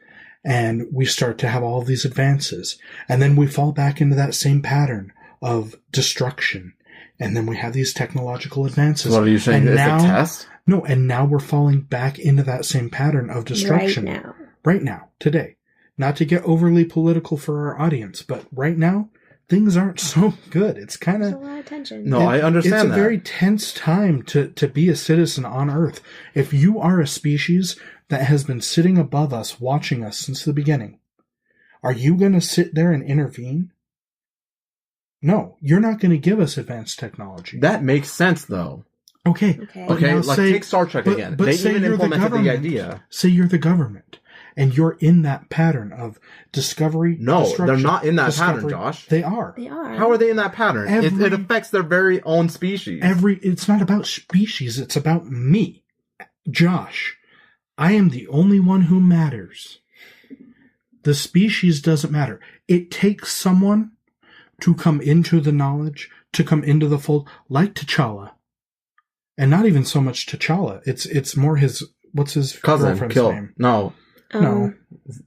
And we start to have all of these advances. And then we fall back into that same pattern of destruction. And then we have these technological advances. So what are you saying? And It's now, a test? No, and now we're falling back into that same pattern of destruction. Right now, today. Not to get overly political for our audience, but right now, things aren't so good. It's kind There's a of... lot of tension. No, I understand It's a that. very tense time to be a citizen on Earth. If you are a species that has been sitting above us, watching us since the beginning, are you going to sit there and intervene? No, you're not going to give us advanced technology. That makes sense, though. Okay. Okay. But Okay, now like take Star Trek again. But They say even you're the implemented the government. idea. Say you're the government, and you're in that pattern of discovery. No, destruction, they're not in that pattern, discovery. Josh. They are. They are. How are they in that pattern? Every- It affects their very own species. It's not about species. It's about me, Josh. I am the only one who matters. The species doesn't matter. It takes someone to come into the knowledge, to come into the fold, like T'Challa. And not even so much T'Challa. It's more his, what's his cousin girlfriend's killed. name? No. No.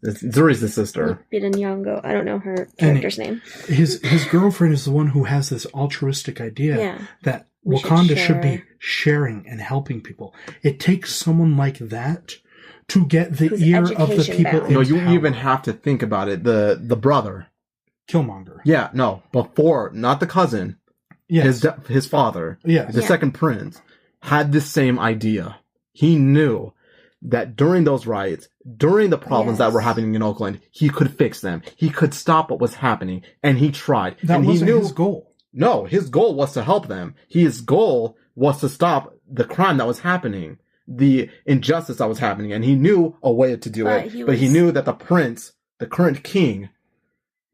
Zuri's the sister. Lupita Nyong'o. I don't know her character's name. His girlfriend is the one who has this altruistic idea that We Wakanda should should be sharing and helping people. It takes someone like that to get the Who's ear of the education people bound. in No, you power. even have to think about it. The brother. Killmonger. Yeah, no. Before, not the cousin. Yes. His father. Yes. The second prince had the same idea. He knew that during those riots, during the problems that were happening in Oakland, he could fix them. He could stop what was happening, and he tried. That and wasn't he knew, his goal. No, his goal was to help them. His goal was to stop the crime that was happening, the injustice that was happening, and he knew a way to do But it. But he knew that the prince, the current king,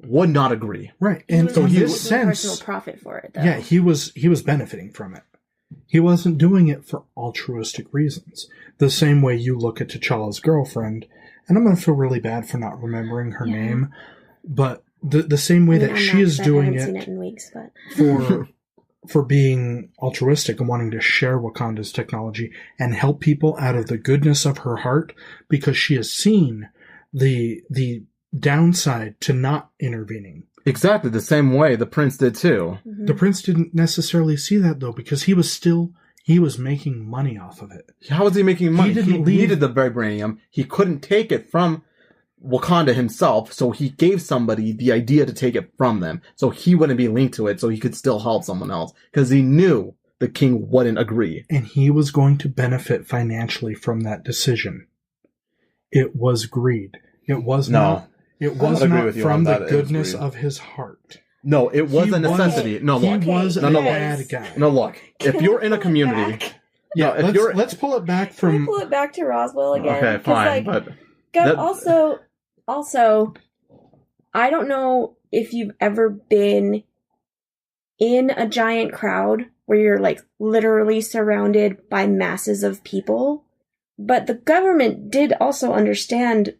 would not agree. Right. And so in he this was sense, personal profit for it, though. yeah, he was benefiting from it. He wasn't doing it for altruistic reasons. The same way you look at T'Challa's girlfriend, and I'm going to feel really bad for not remembering her name, but the same way that she is doing I haven't seen it it in weeks, but for being altruistic and wanting to share Wakanda's technology and help people out of the goodness of her heart, because she has seen the downside to not intervening. Exactly the same way the prince did too. Mm-hmm. The prince didn't necessarily see that, though, because he was making money off of it. How was he making money? He He didn't leave- needed the vibranium. He couldn't take it from Wakanda himself, so he gave somebody the idea to take it from them, so he wouldn't be linked to it, so he could still help someone else, because he knew the king wouldn't agree. And he was going to benefit financially from that decision. It was greed. It was not. It was agree not with you from on the that. It was goodness greed. of his heart. No, it was He a necessity. No, He look. was No, a no, bad look. guy. No, look. If Can you're I in a pull it community... back? Yeah, No, if you're... let's pull it back Can we from. pull it back to Roswell again? Okay, 'Cause, fine, like, but... God, that- also, I don't know if you've ever been in a giant crowd where you're like literally surrounded by masses of people, but the government did also understand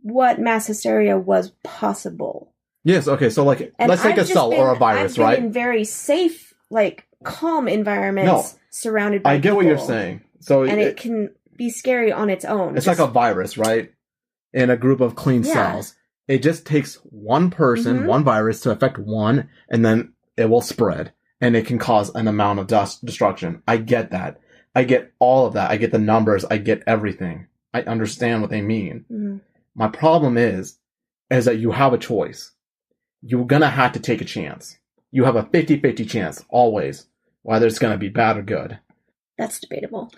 what mass hysteria was possible. Yes, okay, so like, And let's take I've a just cell or a virus, I've been right? in very safe, like calm environments, surrounded by I get what you're people. saying. So And it can be scary on its own. it's like a virus, right? In a group of clean Yeah. cells. It just takes one person, Mhm. one virus to affect one, and then it will spread. And it can cause an amount of destruction. I get that. I get all of that. I get the numbers. I get everything. I understand what they mean. Mhm. My problem is that you have a choice. You're gonna have to take a chance. You have a 50-50 chance, always, whether it's gonna be bad or good. That's debatable.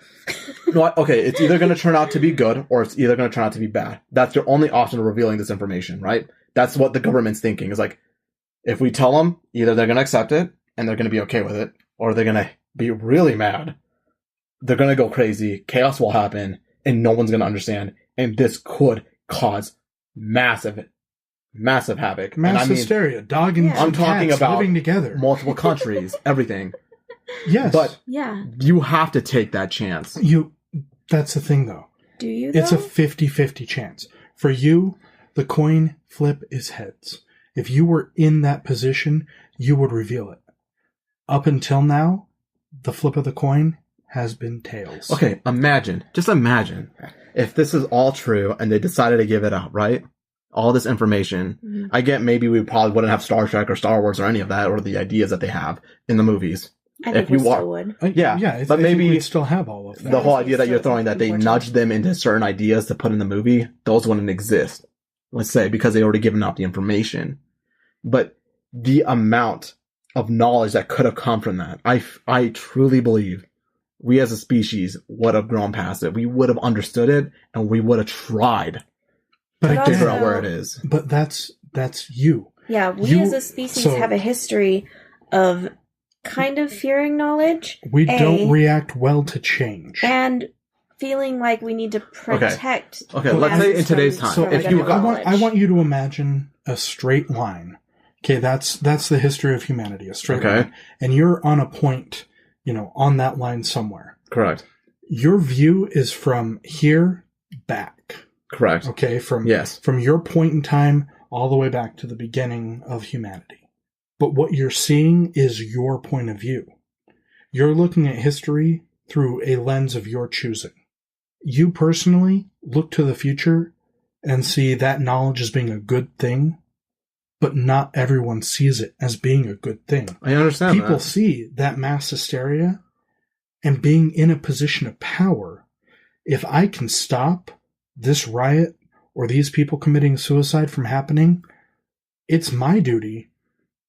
No, okay, it's either going to turn out to be good or it's either going to turn out to be bad. That's your only option of revealing this information, right? That's what the government's thinking. Is like, if we tell them, either they're going to accept it and they're going to be okay with it, or they're going to be really mad. They're going to go crazy. Chaos will happen and no one's going to understand. And this could cause massive havoc. Mass And I mean, hysteria, dog and Yeah. I'm talking cats about living together. multiple countries, everything. Yes, But Yeah. you have to take that chance. That's the thing, though. Do you, though? It's a 50-50 chance. For you, the coin flip is heads. If you were in that position, you would reveal it. Up until now, the flip of the coin has been tails. Okay, just imagine if this is all true and they decided to give it out, right? All this information. Mhm. I get maybe we probably wouldn't have Star Trek or Star Wars or any of that or the ideas that they have in the movies. I think if you we want- still would. Yeah, but I think maybe we'd still have all of that. The whole Yeah, idea that you're still throwing that they more nudged them into certain ideas to put in the movie, those wouldn't exist. Let's say, because they already given out the information. But the amount of knowledge that could have come from that, I truly believe we as a species would have grown past it. We would have understood it and we would have tried But to But figure also- out where it is. But that's you. Yeah, we You- as a species so- have a history of kind of fearing knowledge We A, don't react well to change. and feeling like we need to protect. Okay, let's masses say in today's from- time, So from if you general I knowledge. want you to imagine a straight line. Okay, that's the history of humanity, a straight Okay. line. And you're on a point, on that line somewhere. Correct. Your view is from here back. Correct. Okay, from Yes. your point in time all the way back to the beginning of humanity. But what you're seeing is your point of view. You're looking at history through a lens of your choosing. You personally look to the future and see that knowledge as being a good thing, but not everyone sees it as being a good thing. I understand People see that mass hysteria and being in a position of power. If I can stop this riot or these people committing suicide from happening, it's my duty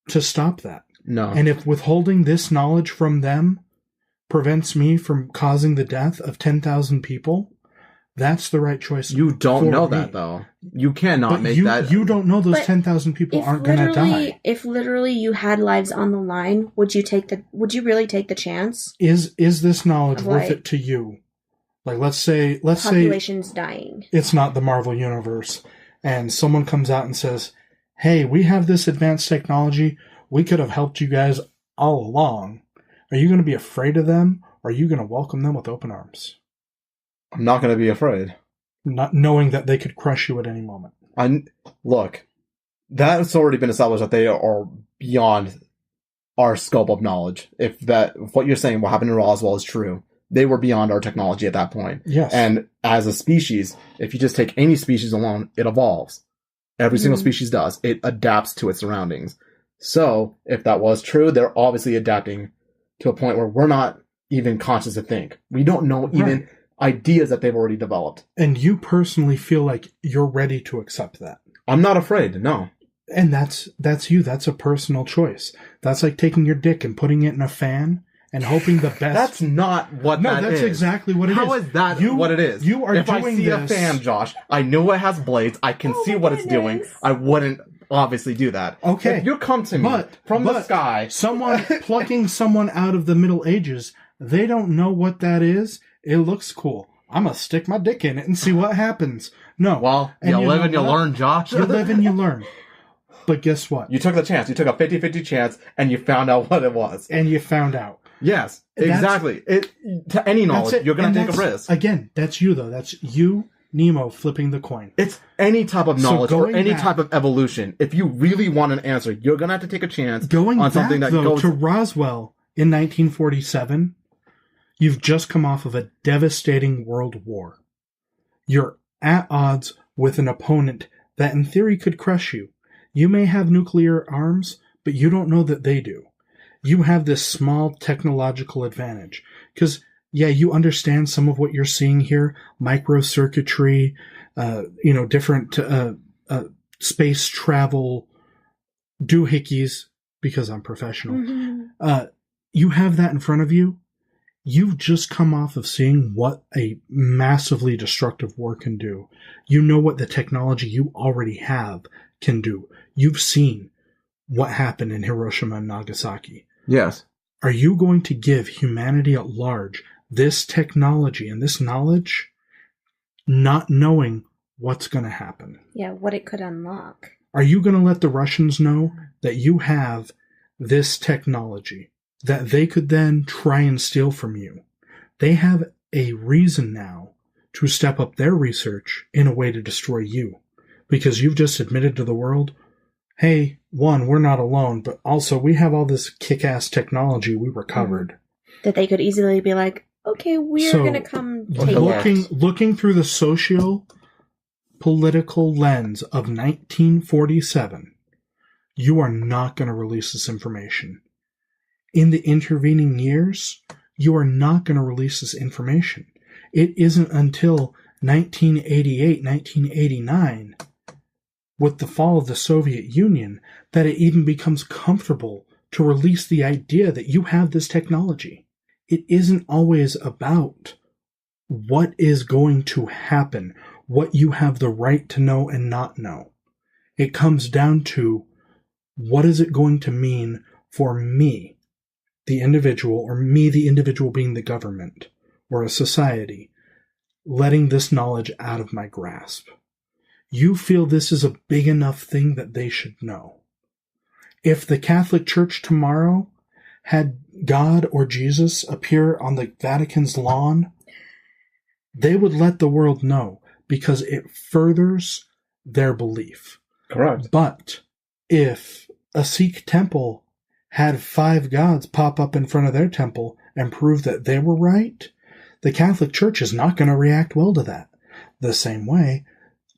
to stop that. No. And if withholding this knowledge from them prevents me from causing the death of 10,000 people, that's the right choice. You don't know me. that, though. You cannot But make that. You don't know those But 10,000 people aren't going to die. If literally you had lives on the line, would you really take the chance? Is this knowledge Of, worth like, it to you? Like, let's say Population's dying. it's not the Marvel Universe, and someone comes out and says, hey, we have this advanced technology. We could have helped you guys all along. Are you going to be afraid of them, or are you going to welcome them with open arms? I'm not going to be afraid. Not knowing that they could crush you at any moment. Look, that's already been established that they are beyond our scope of knowledge. If what you're saying, what happened in Roswell is true, they were beyond our technology at that point. Yes. And as a species, if you just take any species alone, it evolves. Every single species does. It adapts to its surroundings. So, if that was true, they're obviously adapting to a point where we're not even conscious to think. We don't know even ideas that they've already developed. And you personally feel like you're ready to accept that. I'm not afraid, no. And that's you. That's a personal choice. That's like taking your dick and putting it in a fan and hoping the best. That's not what that is. No, that's exactly what it is. How is that what it is? You are if doing I see a fan, Josh, I know it has blades. I can see what it's doing. I wouldn't obviously do that. Okay. If you come to me from the sky. Someone plucking someone out of the Middle Ages, they don't know what that is. It looks cool. I'm going to stick my dick in it and see what happens. No. Well, you live and you learn, Josh. You live and you learn. But guess what? You took the chance. You took a 50-50 chance, and you found out what it was. And you found out. Yes, exactly. To any knowledge, you're going to take a risk. Again, that's you, though. That's you, Nemo, flipping the coin. It's any type of knowledge or any type of evolution. If you really want an answer, you're going to have to take a chance on something that goes... to Roswell in 1947, you've just come off of a devastating world war. You're at odds with an opponent that in theory could crush you. You may have nuclear arms, but you don't know that they do. You have this small technological advantage. Because, yeah, you understand some of what you're seeing here. Microcircuitry, different space travel doohickeys, because I'm professional. Mm-hmm. You have that in front of you. You've just come off of seeing what a massively destructive war can do. You know what the technology you already have can do. You've seen what happened in Hiroshima and Nagasaki. Yes. Are you going to give humanity at large this technology and this knowledge, not knowing what's going to happen? Yeah, what it could unlock. Are you going to let the Russians know that you have this technology that they could then try and steal from you? They have a reason now to step up their research in a way to destroy you, because you've just admitted to the world, hey, one, we're not alone, but also we have all this kick-ass technology we recovered. That they could easily be like, okay, we're going to come take it. Looking through the socio-political lens of 1947, you are not going to release this information. In the intervening years, you are not going to release this information. It isn't until 1988, 1989, with the fall of the Soviet Union, that it even becomes comfortable to release the idea that you have this technology. It isn't always about what is going to happen, what you have the right to know and not know. It comes down to, what is it going to mean for me, the individual, or me, the individual being the government, or a society, letting this knowledge out of my grasp. You feel this is a big enough thing that they should know. If the Catholic Church tomorrow had God or Jesus appear on the Vatican's lawn, they would let the world know, because it furthers their belief. Correct. But if a Sikh temple had 5 gods pop up in front of their temple and prove that they were right, the Catholic Church is not going to react well to that. The same way,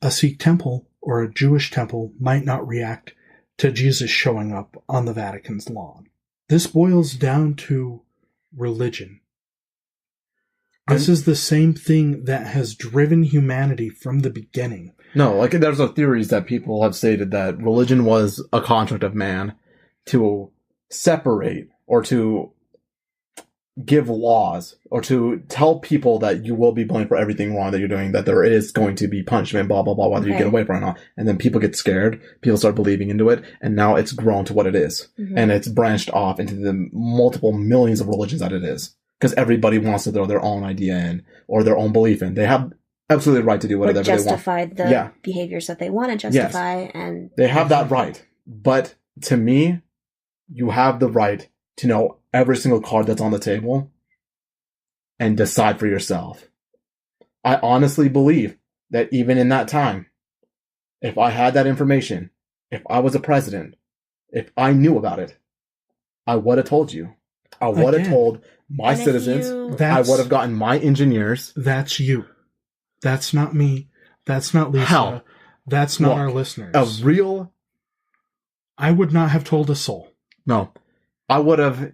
a Sikh temple or a Jewish temple might not react to Jesus showing up on the Vatican's lawn. This boils down to religion. This is the same thing that has driven humanity from the beginning. No, like there's theories that people have stated that religion was a construct of man to separate or to give laws or to tell people that you will be blamed for everything wrong that you're doing, that there is going to be punishment, blah, blah, blah, whether you get away from it or not. And then people get scared, people start believing into it, and now it's grown to what it is. Mm-hmm. And it's branched off into the multiple millions of religions that it is. Because everybody wants to throw their own idea in or their own belief in. They have absolutely the right to do whatever they want. Or justify the behaviors that they want to justify. Yes. And they have that right. But to me, you have the right to know every single card that's on the table and decide for yourself. I honestly believe that even in that time, if I had that information, if I was a president, if I knew about it, I would have told you. I would have told my citizens. I would have gotten my engineers. That's you. That's not me. That's not Lisa. Hell, that's not our listeners. I would not have told a soul. No. I would have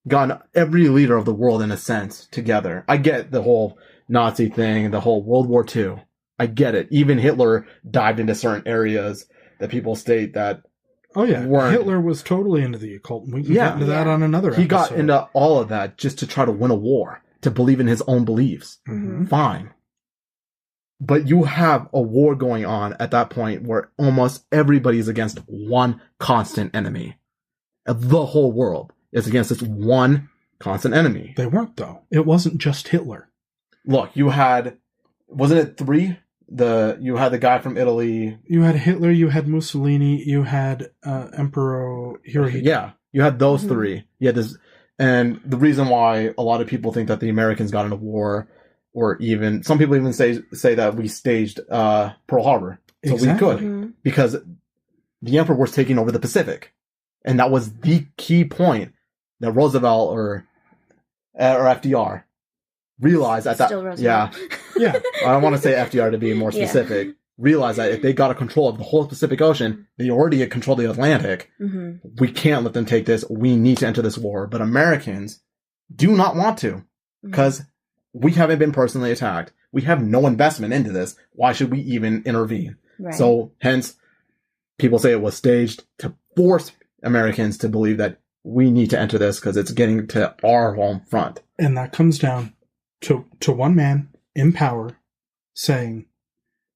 gotten every leader of the world, in a sense, together. I get the whole Nazi thing, the whole World War II. I get it. Even Hitler dived into certain areas that people state that Hitler was totally into the occult. We can get into that on another episode. He got into all of that just to try to win a war, to believe in his own beliefs. Mm-hmm. Fine. But you have a war going on at that point where almost everybody is against one constant enemy. The whole world is against this one constant enemy. They weren't, though. It wasn't just Hitler. Look, you had... Wasn't it 3? You had the guy from Italy. You had Hitler, you had Mussolini, you had Emperor Hirohito. Yeah, you had those 3. You had this, and the reason why a lot of people think that the Americans got into war, or even some people even say that we staged Pearl Harbor, so we could, because the Emperor was taking over the Pacific, and that was the key point that Roosevelt or FDR realized at that. Still Roosevelt. Yeah. I don't want to say FDR to be more specific. Realize that if they got a control of the whole Pacific Ocean, they already had control of the Atlantic. Mm-hmm. We can't let them take this. We need to enter this war. But Americans do not want to, because we haven't been personally attacked. We have no investment into this. Why should we even intervene? Right. So, hence, people say it was staged to force Americans to believe that we need to enter this because it's getting to our home front. And that comes down to one man in power saying,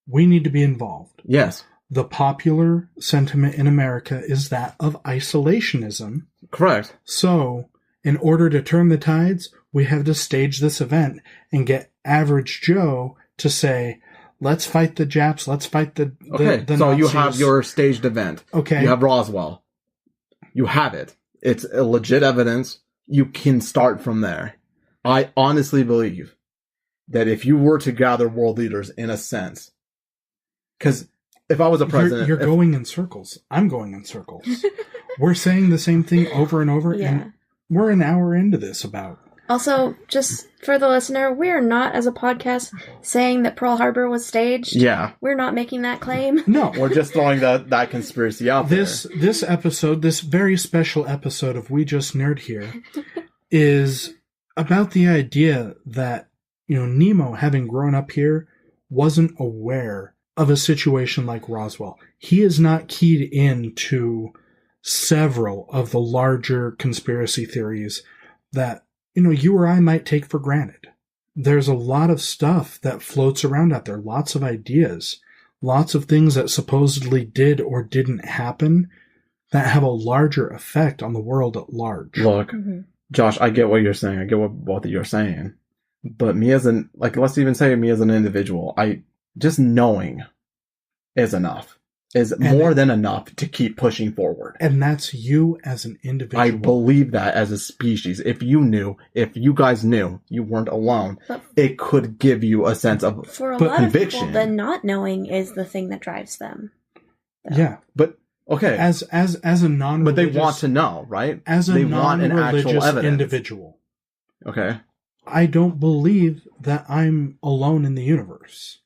we need to be involved. Yes. The popular sentiment in America is that of isolationism. Correct. So, in order to turn the tides, we have to stage this event and get average Joe to say, let's fight the Japs, let's fight the so Nazis. You have your staged event. Okay. You have Roswell. You have it. It's a legit evidence. You can start from there. I honestly believe that if you were to gather world leaders, in a sense, because if I was a president... You're going in circles. I'm going in circles. We're saying the same thing over and over, and we're an hour into this about... Also, just for the listener, we are not, as a podcast, saying that Pearl Harbor was staged. Yeah. We're not making that claim. No. We're just throwing that conspiracy out there. This episode, this very special episode of We Just Nerd Here, is about the idea that, Nemo, having grown up here, wasn't aware of a situation like Roswell. He is not keyed into several of the larger conspiracy theories that, you or I might take for granted. There's a lot of stuff that floats around out there, lots of ideas, lots of things that supposedly did or didn't happen that have a larger effect on the world at large. Look, Josh, I get what you're saying. I get what both of you are saying. But me as let's even say me as an individual, just knowing is enough. Is more than enough to keep pushing forward. And that's you as an individual. I believe that as a species. If you guys knew you weren't alone, it could give you a sense of for a conviction. lot of people, the not knowing is the thing that drives them. Yeah. But Okay. As a non-religious... But they want to know, right? As a they want an actual non-religious evidence. individual. Okay. I don't believe that I'm alone in the universe.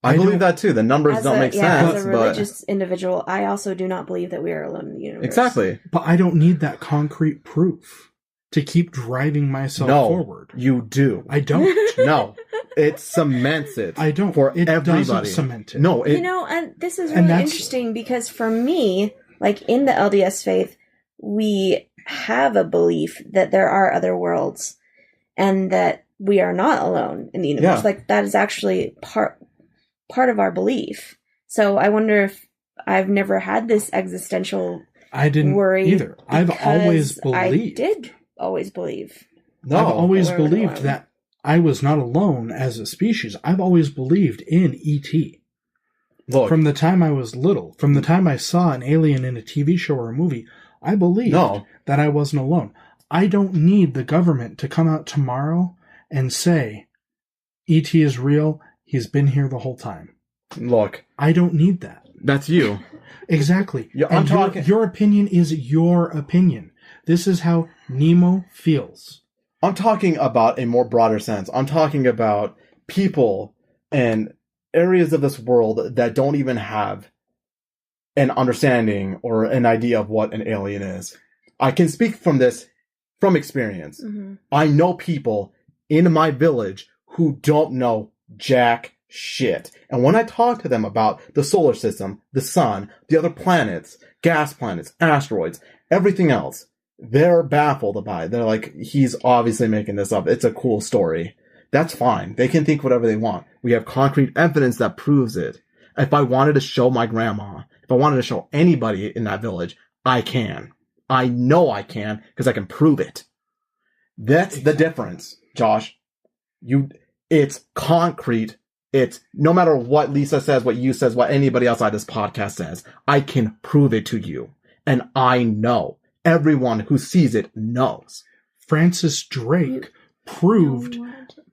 I believe that too. The numbers don't make sense. As a religious individual, I also do not believe that we are alone in the universe. Exactly. But I don't need that concrete proof to keep driving myself forward. You do. I don't. No. It cements it. I don't. For it everybody. Doesn't cement it. No. And this is really interesting because for me, like in the LDS faith, we have a belief that there are other worlds and that we are not alone in the universe. Yeah. Like that is actually part of our belief. So I wonder if I've never had this existential I didn't worry either. I've always believed. I did always believe. No. I've always believed that I was not alone as a species. I've always believed in E.T. Look, from the time I was little, from the time I saw an alien in a TV show or a movie, I believed that I wasn't alone. I don't need the government to come out tomorrow and say, E.T. is real, he's been here the whole time. Look. I don't need that. That's you. Exactly. Yeah, I'm talking. Your opinion is your opinion. This is how Nemo feels. I'm talking about a more broader sense. I'm talking about people and areas of this world that don't even have an understanding or an idea of what an alien is. I can speak from experience. Mm-hmm. I know people in my village who don't know jack shit. And when I talk to them about the solar system, the sun, the other planets, gas planets, asteroids, everything else, they're baffled by it. They're like, he's obviously making this up. It's a cool story. That's fine. They can think whatever they want. We have concrete evidence that proves it. If I wanted to show my grandma, if I wanted to show anybody in that village, I can. I know I can because I can prove it. That's the difference, Josh. It's concrete. It's no matter what Lisa says, what you says, what anybody outside this podcast says, I can prove it to you. And I know. Everyone who sees it knows. Francis Drake proved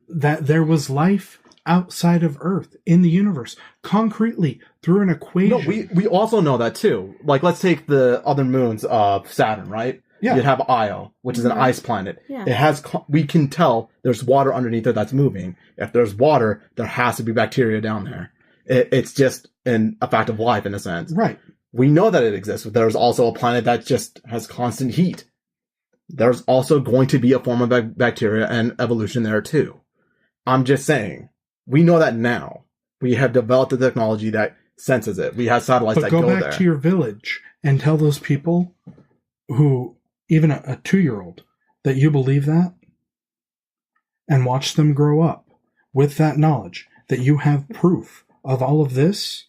that there was life outside of Earth in the universe concretely through an equation. No, we also know that too. Like, let's take the other moons of Saturn, right? Yeah. You have Io, which is an ice planet. Yeah. It has, we can tell there's water underneath it that's moving. If there's water, there has to be bacteria down there. It's just a fact of life in a sense. Right. We know that it exists. There's also a planet that just has constant heat. There's also going to be a form of bacteria and evolution there too. I'm just saying, we know that now. We have developed the technology that senses it. We have satellites that go there. But go back to your village and tell those people who, even a 2-year-old, that you believe that, and watch them grow up with that knowledge, that you have proof of all of this.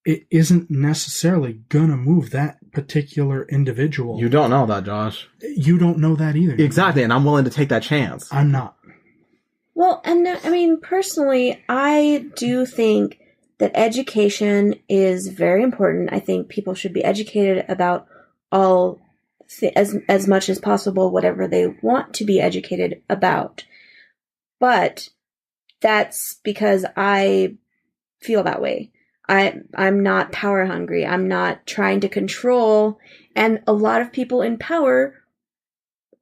It isn't necessarily gonna move that particular individual. You don't know that, Josh. You don't know that either. Exactly, and I'm willing to take that chance. I'm not. Well, and I mean, personally, I do think that education is very important. I think people should be educated about all, as much as possible, whatever they want to be educated about. But that's because I feel that way. I'm not power hungry. I'm not trying to control. And a lot of people in power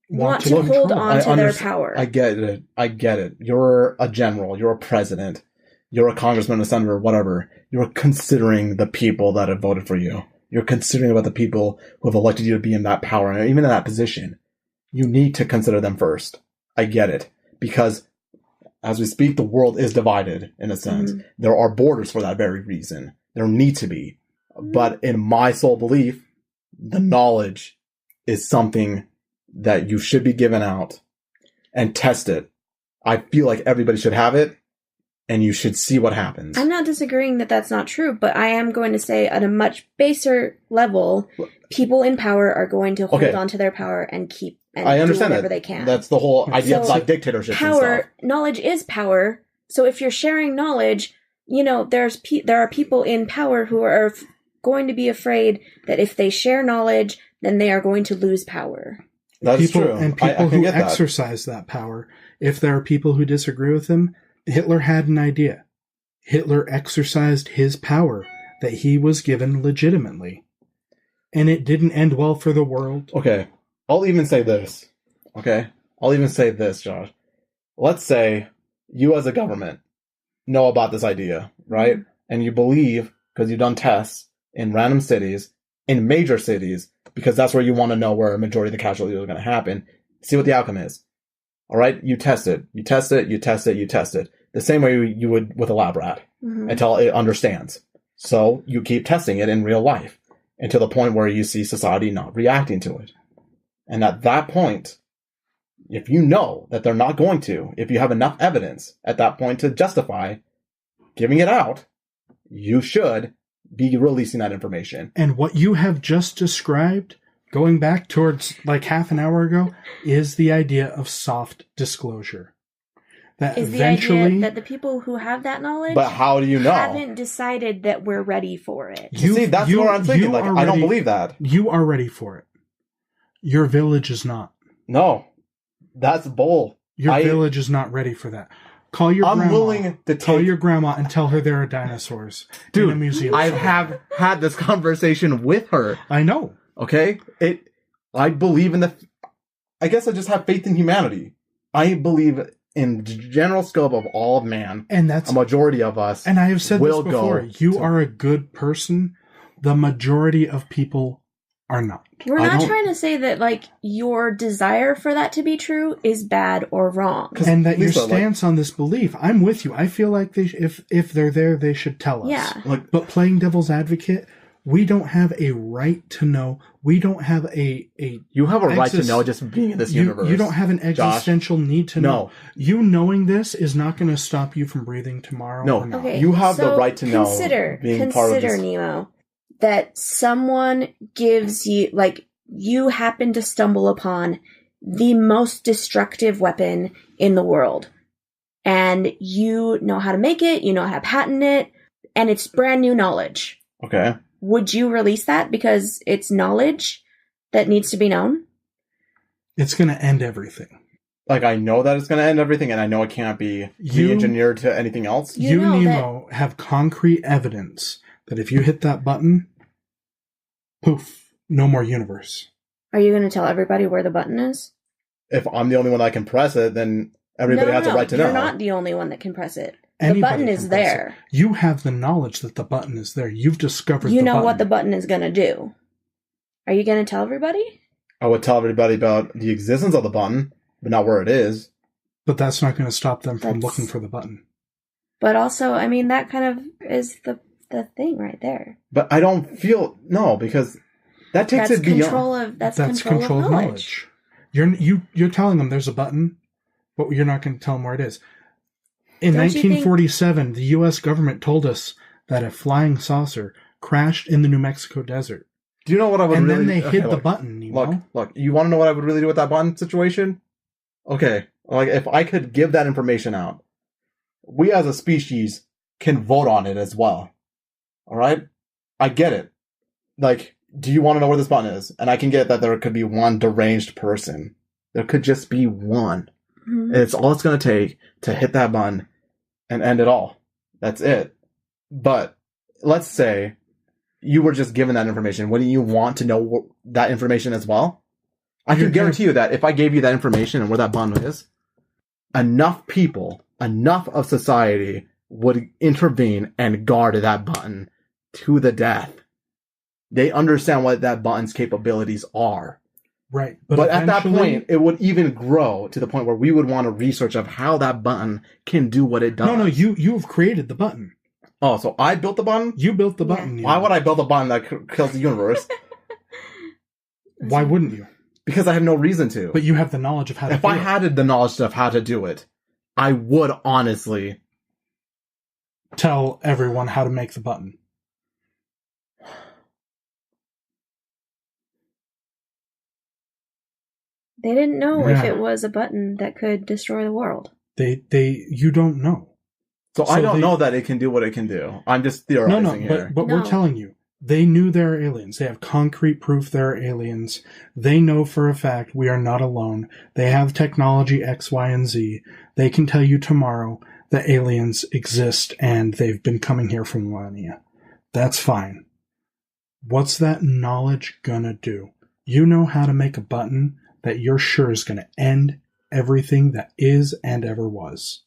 want to hold on to their power. I get it. You're a general. You're a president. You're a congressman, a senator, whatever. You're considering the people that have voted for you. You're considering about the people who have elected you to be in that power, and even in that position. You need to consider them first. I get it. Because as we speak, the world is divided, in a sense. Mm-hmm. There are borders for that very reason. There need to be. Mm-hmm. But in my sole belief, the knowledge is something that you should be given out and test it. I feel like everybody should have it, and you should see what happens. I'm not disagreeing that that's not true, but I am going to say at a much baser level, people in power are going to hold on to their power and keep I understand do whatever that. they can. That's the whole idea of like dictatorships power, and stuff. Knowledge is power. So if you're sharing knowledge, there are people in power who are going to be afraid that if they share knowledge, then they are going to lose power. That's true. And people who exercise that power, if there are people who disagree with him, Hitler had an idea. Hitler exercised his power that he was given legitimately. And it didn't end well for the world. Okay. I'll even say this. Okay? I'll even say this, Josh. Let's say you as a government know about this idea, right? Mm-hmm. And you believe, because you've done tests in random cities, in major cities, because that's where you want to know where a majority of the casualties are going to happen. See what the outcome is. All right? You test it. You test it. You test it. You test it. The same way you would with a lab rat until it understands. So you keep testing it in real life until the point where you see society not reacting to it. And at that point, if you know that they're not going to, if you have enough evidence at that point to justify giving it out, you should be releasing that information. And what you have just described, going back towards like half an hour ago, is the idea of soft disclosure. That is eventually, the idea that the people who have that knowledge, but how do you know, haven't decided that we're ready for it. See, that's what I'm thinking. Like, I don't believe that. You are ready for it. Your village is not. No, that's bull. Your village is not ready for that. Call your grandma. I'm willing to call your grandma and tell her there are dinosaurs in a museum. I have had this conversation with her. I know. Okay? I believe in I guess I just have faith in humanity. I believe in the general scope of all of man. And that's a majority of us. And I have said this before. You are a good person. The majority of people are not. We're not trying to say that, like, your desire for that to be true is bad or wrong. And that your stance on this belief, I'm with you. I feel like if they're there, they should tell us. Yeah. But playing devil's advocate, we don't have a right to know. We don't have a You have a right to know just being in this universe. You don't have an existential need to know. No. You knowing this is not going to stop you from breathing tomorrow. No. Okay, you have the right to know. Consider, Nemo, that someone gives you, like, you happen to stumble upon the most destructive weapon in the world. And you know how to make it, you know how to patent it, and it's brand new knowledge. Okay. Would you release that because it's knowledge that needs to be known? It's going to end everything. Like, I know that it's going to end everything, and I know it can't be re-engineered to anything else. You, Nemo, have concrete evidence that if you hit that button, poof, no more universe. Are you going to tell everybody where the button is? If I'm the only one that can press it, then everybody has a right to know. You're not the only one that can press it. The button is there. You have the knowledge that the button is there. You've discovered the button. You know what the button is going to do. Are you going to tell everybody? I would tell everybody about the existence of the button, but not where it is. But that's not going to stop them from looking for the button. But also, I mean, that kind of is the thing right there. But I don't feel... No, because that takes it beyond... That's control of knowledge. You're telling them there's a button, but you're not going to tell them where it is. In 1947, the U.S. government told us that a flying saucer crashed in the New Mexico desert. Do you know what I would really... And then they hid the button, you know? Look, you want to know what I would really do with that button situation? Okay, like, if I could give that information out, we as a species can vote on it as well. Alright? I get it. Like, do you want to know where this button is? And I can get that there could be one deranged person. There could just be one. Mm-hmm. It's all it's going to take to hit that button and end it all. That's it. But let's say you were just given that information. Wouldn't you want to know that information as well? I can guarantee you that if I gave you that information and where that button is, enough people, enough of society would intervene and guard that button to the death. They understand what that button's capabilities are. Right. But at that point, it would even grow to the point where we would want to research of how that button can do what it does. No, you've created the button. Oh, so I built the button? You built the button. Why would I build a button that kills the universe? Why wouldn't you? Because I have no reason to. But you have the knowledge of how to do it. If I had the knowledge of how to do it, I would honestly tell everyone how to make the button. They didn't know if it was a button that could destroy the world. You don't know. So I don't know that it can do what it can do. I'm just theorizing here. But we're telling you. They knew there are aliens. They have concrete proof there are aliens. They know for a fact we are not alone. They have technology X, Y, and Z. They can tell you tomorrow that aliens exist and they've been coming here for millennia. That's fine. What's that knowledge gonna do? You know how to make a button that you're sure is gonna end everything that is and ever was.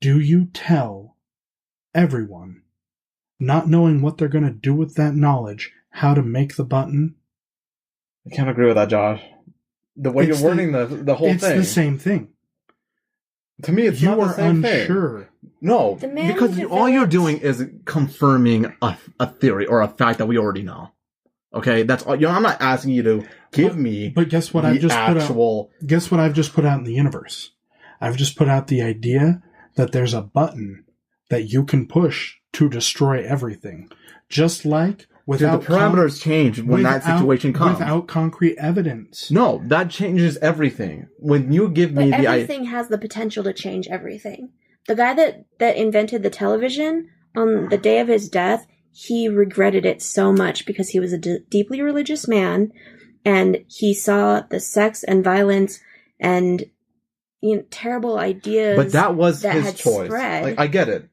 Do you tell everyone, not knowing what they're gonna do with that knowledge, how to make the button? I can't agree with that, Josh. The way you're wording the whole thing. It's the same thing. To me, it's not the same thing. You are unsure. No, because all you're doing is confirming a theory or a fact that we already know. Okay, that's all. I'm not asking you to give me. But guess what? I've just put out. Guess what I've just put out in the universe? I've just put out the idea that there's a button that you can push to destroy everything, just like without the parameters change when that situation comes without concrete evidence. No, that changes everything. When you give me the everything has the potential to change everything. The guy that invented the television, on the day of his death, he regretted it so much because he was a deeply religious man, and he saw the sex and violence and terrible ideas. But that was his choice. Like, I get it.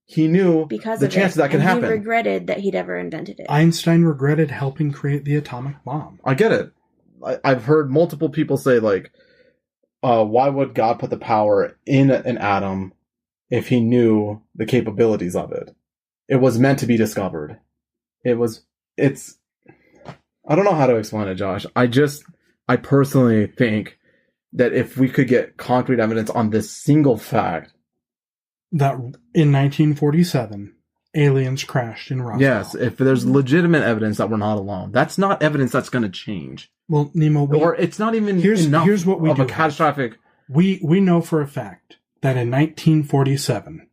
He knew because the chances that could happen. He regretted that he'd ever invented it. Einstein regretted helping create the atomic bomb. I get it. I've heard multiple people say, like, why would God put the power in an atom if he knew the capabilities of it? It was meant to be discovered. I don't know how to explain it, Josh. I personally think that if we could get concrete evidence on this single fact, that in 1947, aliens crashed in Roswell. Yes, if there's legitimate evidence that we're not alone, that's not evidence that's going to change. Well, Nemo, or it's not even here's what we do. A catastrophic. We know for a fact that in 1947,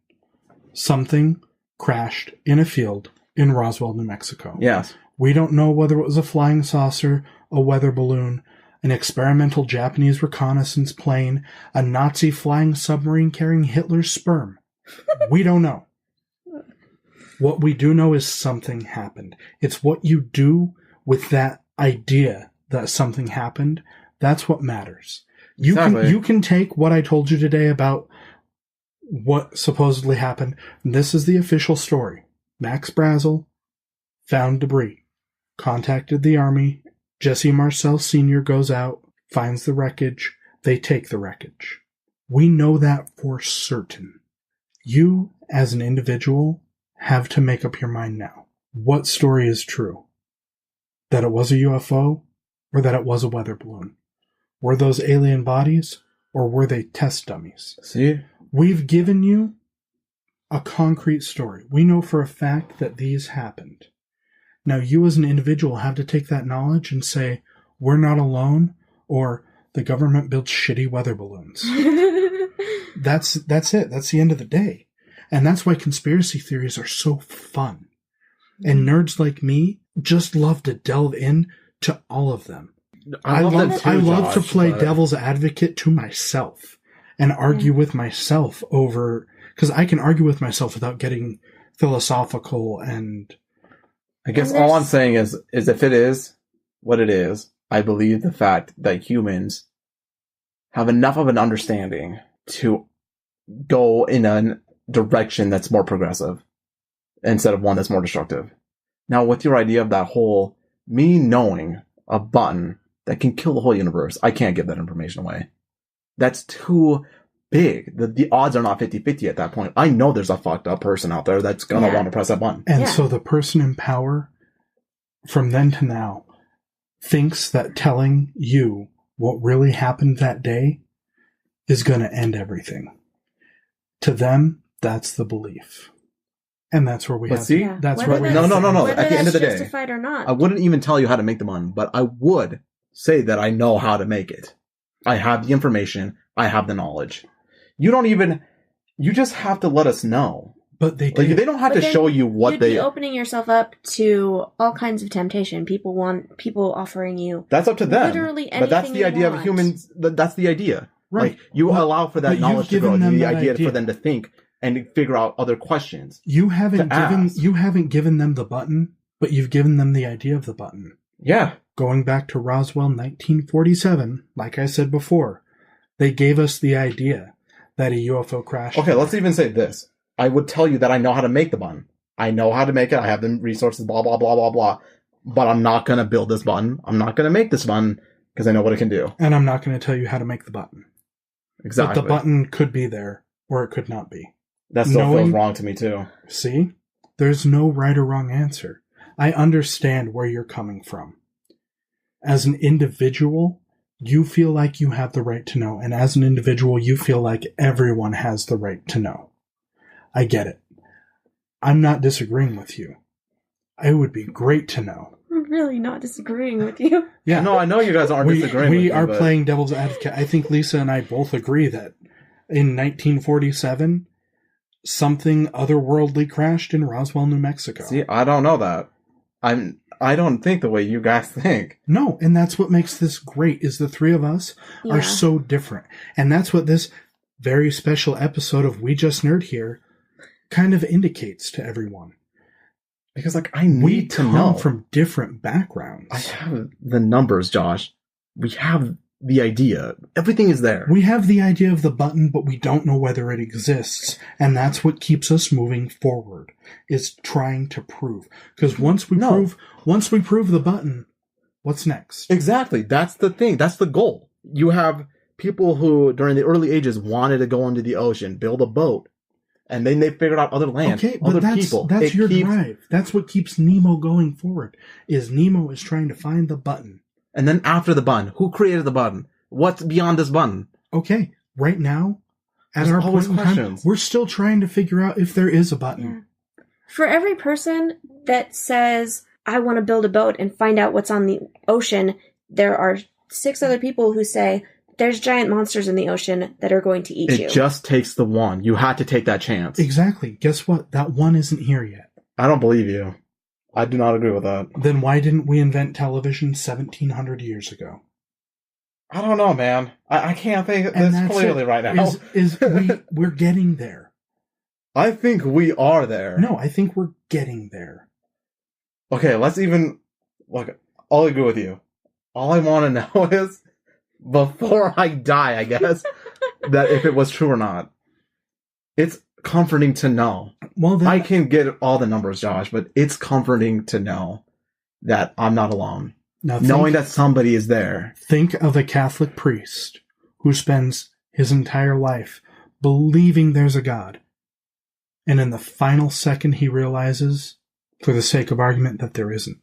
something crashed in a field in Roswell, New Mexico. Yes. We don't know whether it was a flying saucer, a weather balloon, an experimental Japanese reconnaissance plane, a Nazi flying submarine carrying Hitler's sperm. We don't know. What we do know is something happened. It's what you do with that idea that something happened. That's what matters. You can take what I told you today about what supposedly happened. This is the official story. Max Brazel found debris, contacted the Army. Jesse Marcel Sr. goes out, finds the wreckage. They take the wreckage. We know that for certain. You, as an individual, have to make up your mind now. What story is true? That it was a UFO, or that it was a weather balloon? Were those alien bodies, or were they test dummies? See? We've given you a concrete story. We know for a fact that these happened. Now, you as an individual have to take that knowledge and say, we're not alone, or the government builds shitty weather balloons. That's it. That's the end of the day. And that's why conspiracy theories are so fun. And nerds like me just love to delve in to all of them. I love to play devil's advocate to myself and argue with myself over, because I can argue with myself without getting philosophical. And I guess all I'm saying is if it is what it is, I believe the fact that humans have enough of an understanding to go in a direction that's more progressive instead of one that's more destructive. Now, with your idea of that whole, me knowing a button that can kill the whole universe, I can't give that information away. That's too big. The odds are not 50-50 at that point. I know there's a fucked up person out there that's going to want to press that button. And so the person in power, from then to now, thinks that telling you what really happened that day is going to end everything. To them, that's the belief. And that's where we have see, to, that's where we no. At the end of the day, justified or not. I wouldn't even tell you how to make the button, but I would say that I know how to make it. I have the information. I have the knowledge. You just have to let us know. But they they don't have to show you what you'd be opening yourself up to all kinds of temptation. People offering you. That's up to them. Literally anything. But that's the idea of humans. That's the idea. Right. Like, you allow for that knowledge to grow. The idea for them to think and figure out other questions. You haven't given them the button, but you've given them the idea of the button. Yeah. Going back to Roswell 1947, like I said before, they gave us the idea that a UFO crash. Okay, let's even say this. I would tell you that I know how to make the button. I know how to make it. I have the resources, blah, blah, blah, blah, blah. But I'm not going to build this button. I'm not going to make this button because I know what it can do. And I'm not going to tell you how to make the button. Exactly. But the button could be there, or it could not be. That still feels wrong to me, too. See? There's no right or wrong answer. I understand where you're coming from. As an individual, you feel like you have the right to know. And as an individual, you feel like everyone has the right to know. I get it. I'm not disagreeing with you. It would be great to know. I'm really not disagreeing with you. Yeah. No, I know you guys aren't disagreeing with me. We are playing devil's advocate. I think Lisa and I both agree that in 1947, something otherworldly crashed in Roswell, New Mexico. See, I don't know that. I don't think the way you guys think. No, and that's what makes this great, is the three of us are so different. And that's what this very special episode of We Just Nerd Here kind of indicates to everyone. Because, like, I need to know. We come from different backgrounds. I have the numbers, Josh. We have the idea. Everything is there. We have the idea of the button, but we don't know whether it exists. And that's what keeps us moving forward, is trying to prove. Because once we prove the button, what's next? Exactly. That's the thing. That's the goal. You have people who, during the early ages, wanted to go into the ocean, build a boat, and then they figured out other land, other people. That's your drive. That's what keeps Nemo going forward, is Nemo is trying to find the button. And then after the button, who created the button? What's beyond this button? Okay, right now, at our point in time, we're still trying to figure out if there is a button. Yeah. For every person that says, I want to build a boat and find out what's on the ocean, there are 6 other people who say, there's giant monsters in the ocean that are going to eat you. It just takes the one. You had to take that chance. Exactly. Guess what? That one isn't here yet. I don't believe you. I do not agree with that. Then why didn't we invent television 1,700 years ago? I don't know, man. I can't think this clearly right now. We're getting there. I think we are there. No, I think we're getting there. Okay, let's even... Look, I'll agree with you. All I want to know is, before I die, I guess, that if it was true or not. It's comforting to know. Well, then, I can get all the numbers, Josh, but it's comforting to know that I'm not alone. Now, knowing that somebody is there. Think of a Catholic priest who spends his entire life believing there's a God. And in the final second he realizes, for the sake of argument, that there isn't.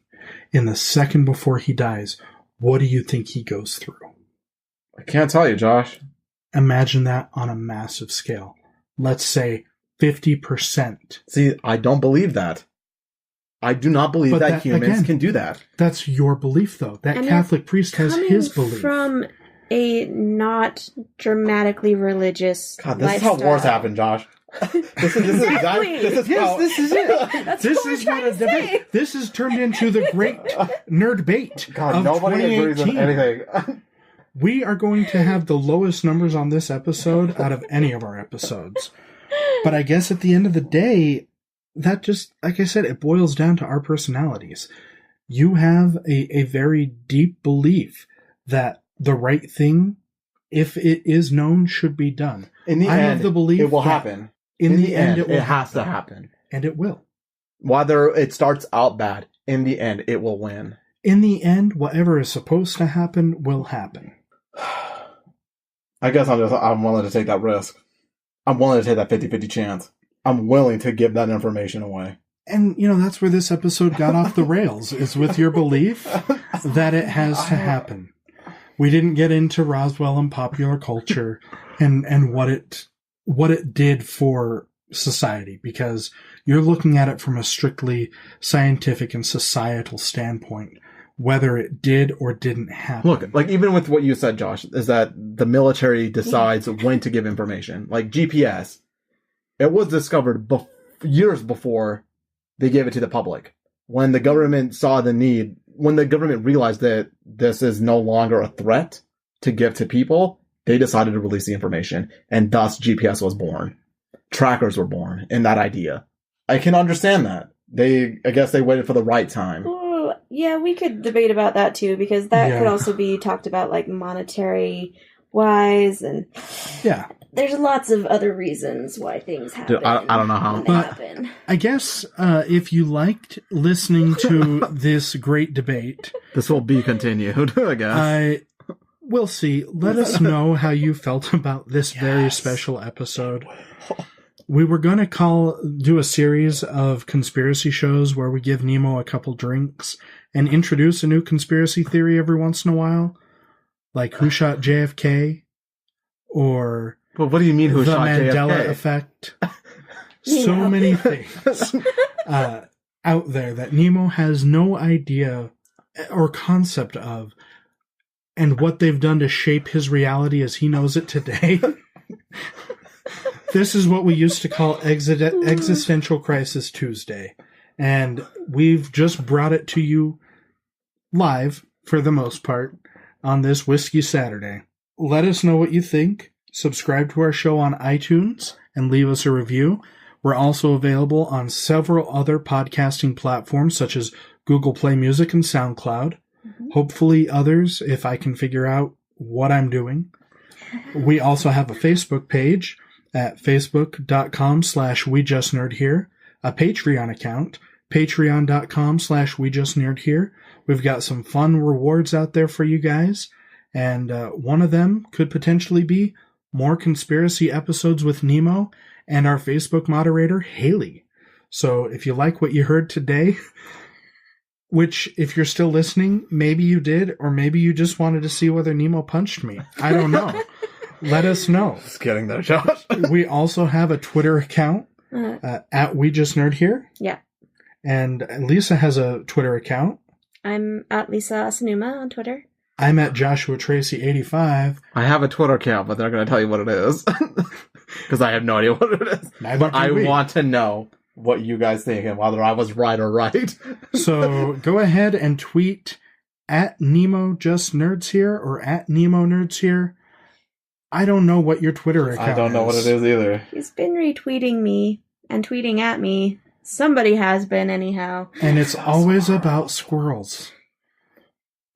In the second before he dies, what do you think he goes through? I can't tell you, Josh. Imagine that on a massive scale. Let's say 50%. See, I don't believe that. I do not believe that humans can do that. That's your belief, though. That Catholic priest has his belief. From a not dramatically religious God, this lifestyle. Is how wars happen, Josh. This is exactly. This is it. That's what we're trying to say. This has turned into the great nerd bait. God, nobody agrees with anything. We are going to have the lowest numbers on this episode out of any of our episodes. But I guess at the end of the day, that just, like I said, it boils down to our personalities. You have a very deep belief that the right thing, if it is known, should be done. In the end, have the belief it will happen. In the end, it has to happen. And it will. Whether it starts out bad, in the end, it will win. In the end, whatever is supposed to happen will happen. I guess I'm willing to take that risk. I'm willing to take that 50-50 chance. I'm willing to give that information away. And, that's where this episode got off the rails, is with your belief that it has to happen. We didn't get into Roswell and popular culture and what it did for society, because you're looking at it from a strictly scientific and societal standpoint, whether it did or didn't happen. Look, like even with what you said, Josh, is that the military decides when to give information. Like GPS, it was discovered years before they gave it to the public. When the government saw the need, when the government realized that this is no longer a threat to give to people, they decided to release the information, and thus GPS was born. Trackers were born in that idea. I can understand that. I guess they waited for the right time. Yeah, we could debate about that too, because that could also be talked about like monetary wise, and Yeah. there's lots of other reasons why things happen. Dude, I don't know how. when they But happen. I guess if you liked listening to this great debate, This will be continued, I guess. we'll see. Let us know how you felt about this very special episode. We were going to do a series of conspiracy shows where we give Nemo a couple drinks and introduce a new conspiracy theory every once in a while. Like who shot JFK? Or But what do you mean who the shot Mandela JFK? effect. So many things out there that Nemo has no idea or concept of, and what they've done to shape his reality as he knows it today. This is what we used to call Existential Crisis Tuesday. And we've just brought it to you live, for the most part, on this Whiskey Saturday. Let us know what you think. Subscribe to our show on iTunes and leave us a review. We're also available on several other podcasting platforms such as Google Play Music and SoundCloud. Hopefully others, if I can figure out what I'm doing. We also have a Facebook page at facebook.com/WeJustNerdHere, a Patreon account, patreon.com/WeJustNerdHere. We've got some fun rewards out there for you guys, and one of them could potentially be more conspiracy episodes with Nemo and our Facebook moderator, Haley. So if you like what you heard today, which if you're still listening, maybe you did, or maybe you just wanted to see whether Nemo punched me. I don't know. Let us know. Just kidding there, Josh. We also have a Twitter account at We Just Nerd Here. Yeah. And Lisa has a Twitter account. I'm at Lisa Asanuma on Twitter. I'm at Joshua Tracy 85. I have a Twitter account, but they're not going to tell you what it is. Because I have no idea what it is. But I want to know what you guys think and whether I was right or right. So go ahead and tweet at Nemo Just Nerds Here or at Nemo Nerds Here. I don't know what your Twitter account is. I don't know what it is either. He's been retweeting me and tweeting at me. Somebody has been, anyhow. And it's always about squirrels.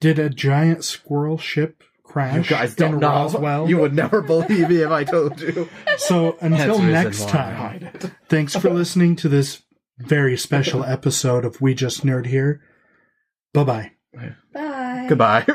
Did a giant squirrel ship crash You guys don't in know. Roswell? You would never believe me if I told you. So until That's the next reason why I time, hide it. thanks for listening to this very special episode of We Just Nerd Here. Bye-bye. Bye. Goodbye.